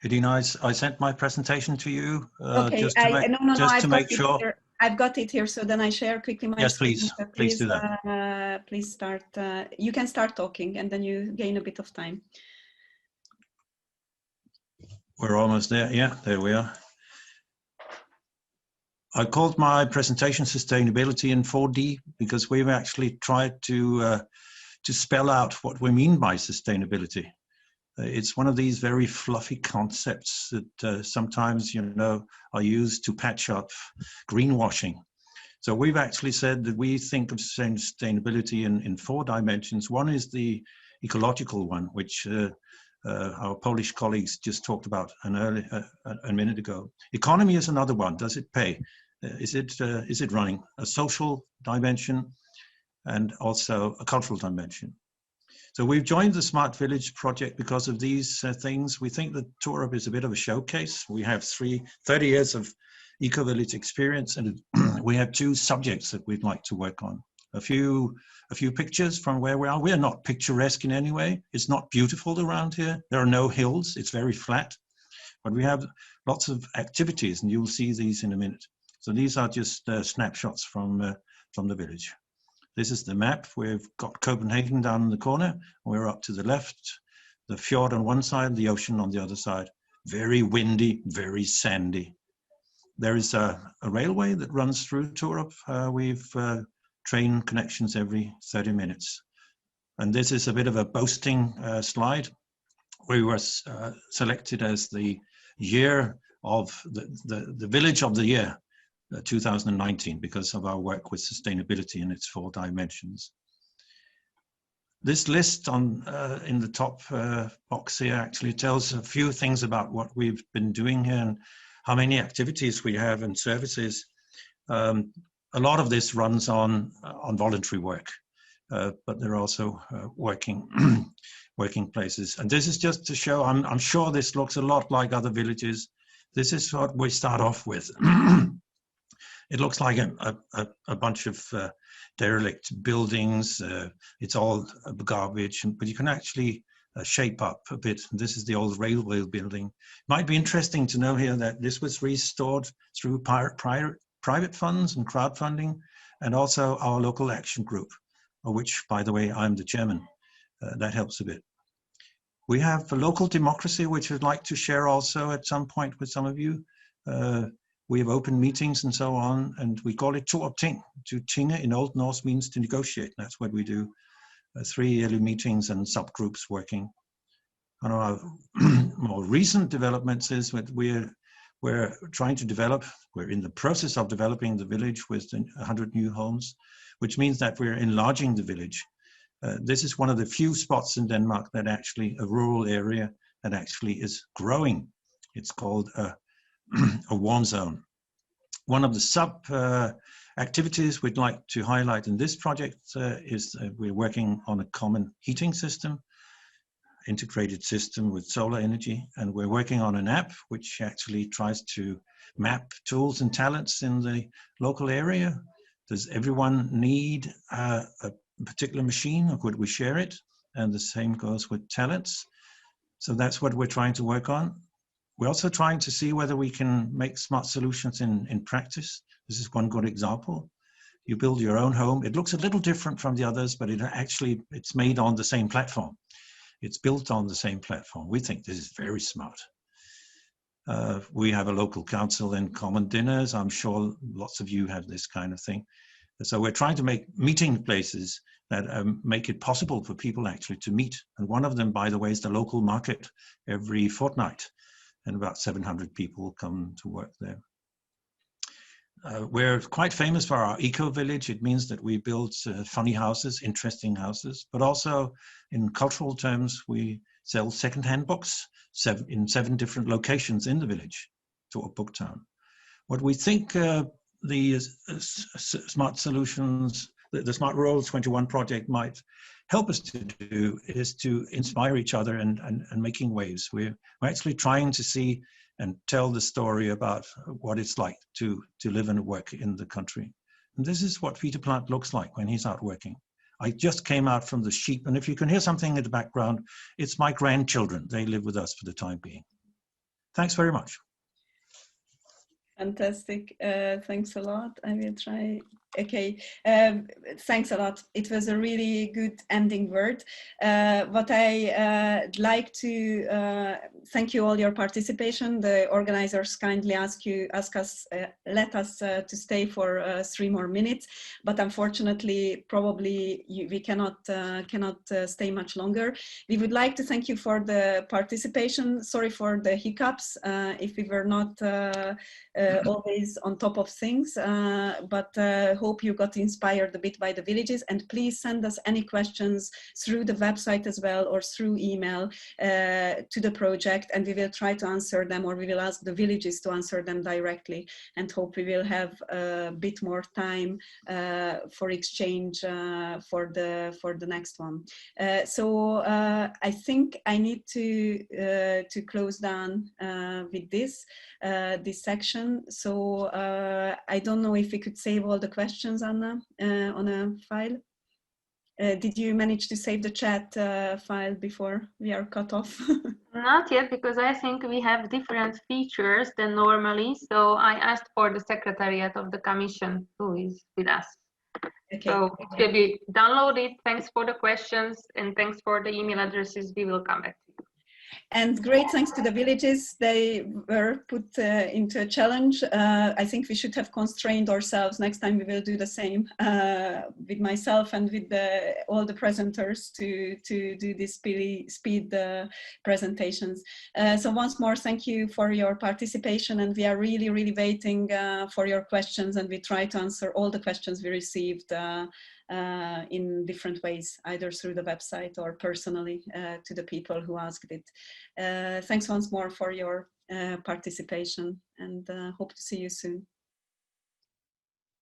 Edina, I sent my presentation to you Okay, just to make sure. I've got it here, so then I share quickly my screen. Yes, So please do that. please start. You can start talking, and then you gain a bit of time. We're almost there. Yeah, there we are. I called my presentation Sustainability in 4D because we've actually tried to spell out what we mean by sustainability. It's one of these very fluffy concepts that sometimes, you know, are used to patch up greenwashing. So we've actually said that we think of sustainability in 4 dimensions. One is the ecological one, which our Polish colleagues just talked about a minute ago. Economy is another one. Does it pay? Is it running? A social dimension and also a cultural dimension. So we've joined the Smart Village project because of these things. We think that Torup is a bit of a showcase. We have 30 years of eco-village experience, and we have 2 subjects that we'd like to work on. A few pictures from where we are. We're not picturesque in any way. It's not beautiful around here. There are no hills. It's very flat, but we have lots of activities, and you'll see these in a minute. So these are just snapshots from the village. This is the map. We've got Copenhagen down in the corner. We're up to the left, the fjord on one side, the ocean on the other side. Very windy, very sandy. There is a railway that runs through Torup. We've train connections every 30 minutes. And this is a bit of a boasting slide. We were selected as the year of the village of the year, 2019, because of our work with sustainability in its 4 dimensions. This list on in the top box here actually tells a few things about what we've been doing here and how many activities we have and services. A lot of this runs on voluntary work, but there are also working places. And this is just to show, I'm sure this looks a lot like other villages. This is what we start off with. It looks like a bunch of derelict buildings. It's all garbage, but you can actually shape up a bit. This is the old railway building. Might be interesting to know here that this was restored through private funds and crowdfunding, and also our local action group, of which, by the way, I'm the chairman. That helps a bit. We have a local democracy, which I'd like to share also at some point with some of you. We have open meetings and so on, and we call it Optic. To tinge in Old Norse means to negotiate. That's what we do. 3 yearly meetings and subgroups working. On our more recent developments is that we're trying to develop, we're in the process of developing the village with 100 new homes, which means that we're enlarging the village. This is one of the few spots in Denmark that actually, a rural area that actually is growing. It's called a warm zone. One of the sub activities we'd like to highlight in this project is we're working on a common heating system, integrated system with solar energy, and we're working on an app which actually tries to map tools and talents in the local area. Does everyone need a particular machine, or could we share it? And the same goes with talents. So that's what we're trying to work on. We're also trying to see whether we can make smart solutions in practice. This is one good example. You build your own home. It looks a little different from the others, but it's made on the same platform. It's built on the same platform. We think this is very smart. We have a local council and common dinners. I'm sure lots of you have this kind of thing. So we're trying to make meeting places that make it possible for people actually to meet. And one of them, by the way, is the local market every fortnight. And about 700 people come to work there. We're quite famous for our eco-village. It means that we build funny houses, interesting houses, but also in cultural terms, we sell second-hand books in 7 different locations in the village, to a book town. What we think the Smart Solutions, the Smart Rural 21 project might help us to do is to inspire each other and making waves. We're actually trying to see and tell the story about what it's like to live and work in the country. And this is what Peter Plant looks like when he's out working. I just came out from the sheep, and if you can hear something in the background, it's my grandchildren. They live with us for the time being. Thanks very much. Fantastic. Thanks a lot. I will try. Okay. Thanks a lot. It was a really good ending word. What I like to thank you all your participation. The organizers kindly let us to stay for 3 more minutes, but unfortunately, probably we cannot stay much longer. We would like to thank you for the participation. Sorry for the hiccups if we were not always on top of things, but hope you got inspired a bit by the villages, and please send us any questions through the website as well or through email to the project, and we will try to answer them, or we will ask the villages to answer them directly, and hope we will have a bit more time for exchange for the next one. So I think I need to close down with this section. So I don't know if we could save all the questions, Anna, on a file. Did you manage to save the chat file before we are cut off? Not yet, because I think we have different features than normally. So I asked for the secretariat of the commission who is with us. Okay. So it will be downloaded. Thanks for the questions and thanks for the email addresses. We will come back to you. And great thanks to the villages. They were put into a challenge. I think we should have constrained ourselves. Next time we will do the same with myself and with all the presenters to do this speed presentations. So once more, thank you for your participation, and we are really, really waiting for your questions, and we try to answer all the questions we received in different ways, either through the website or personally to the people who asked it. Thanks once more for your participation, and hope to see you soon.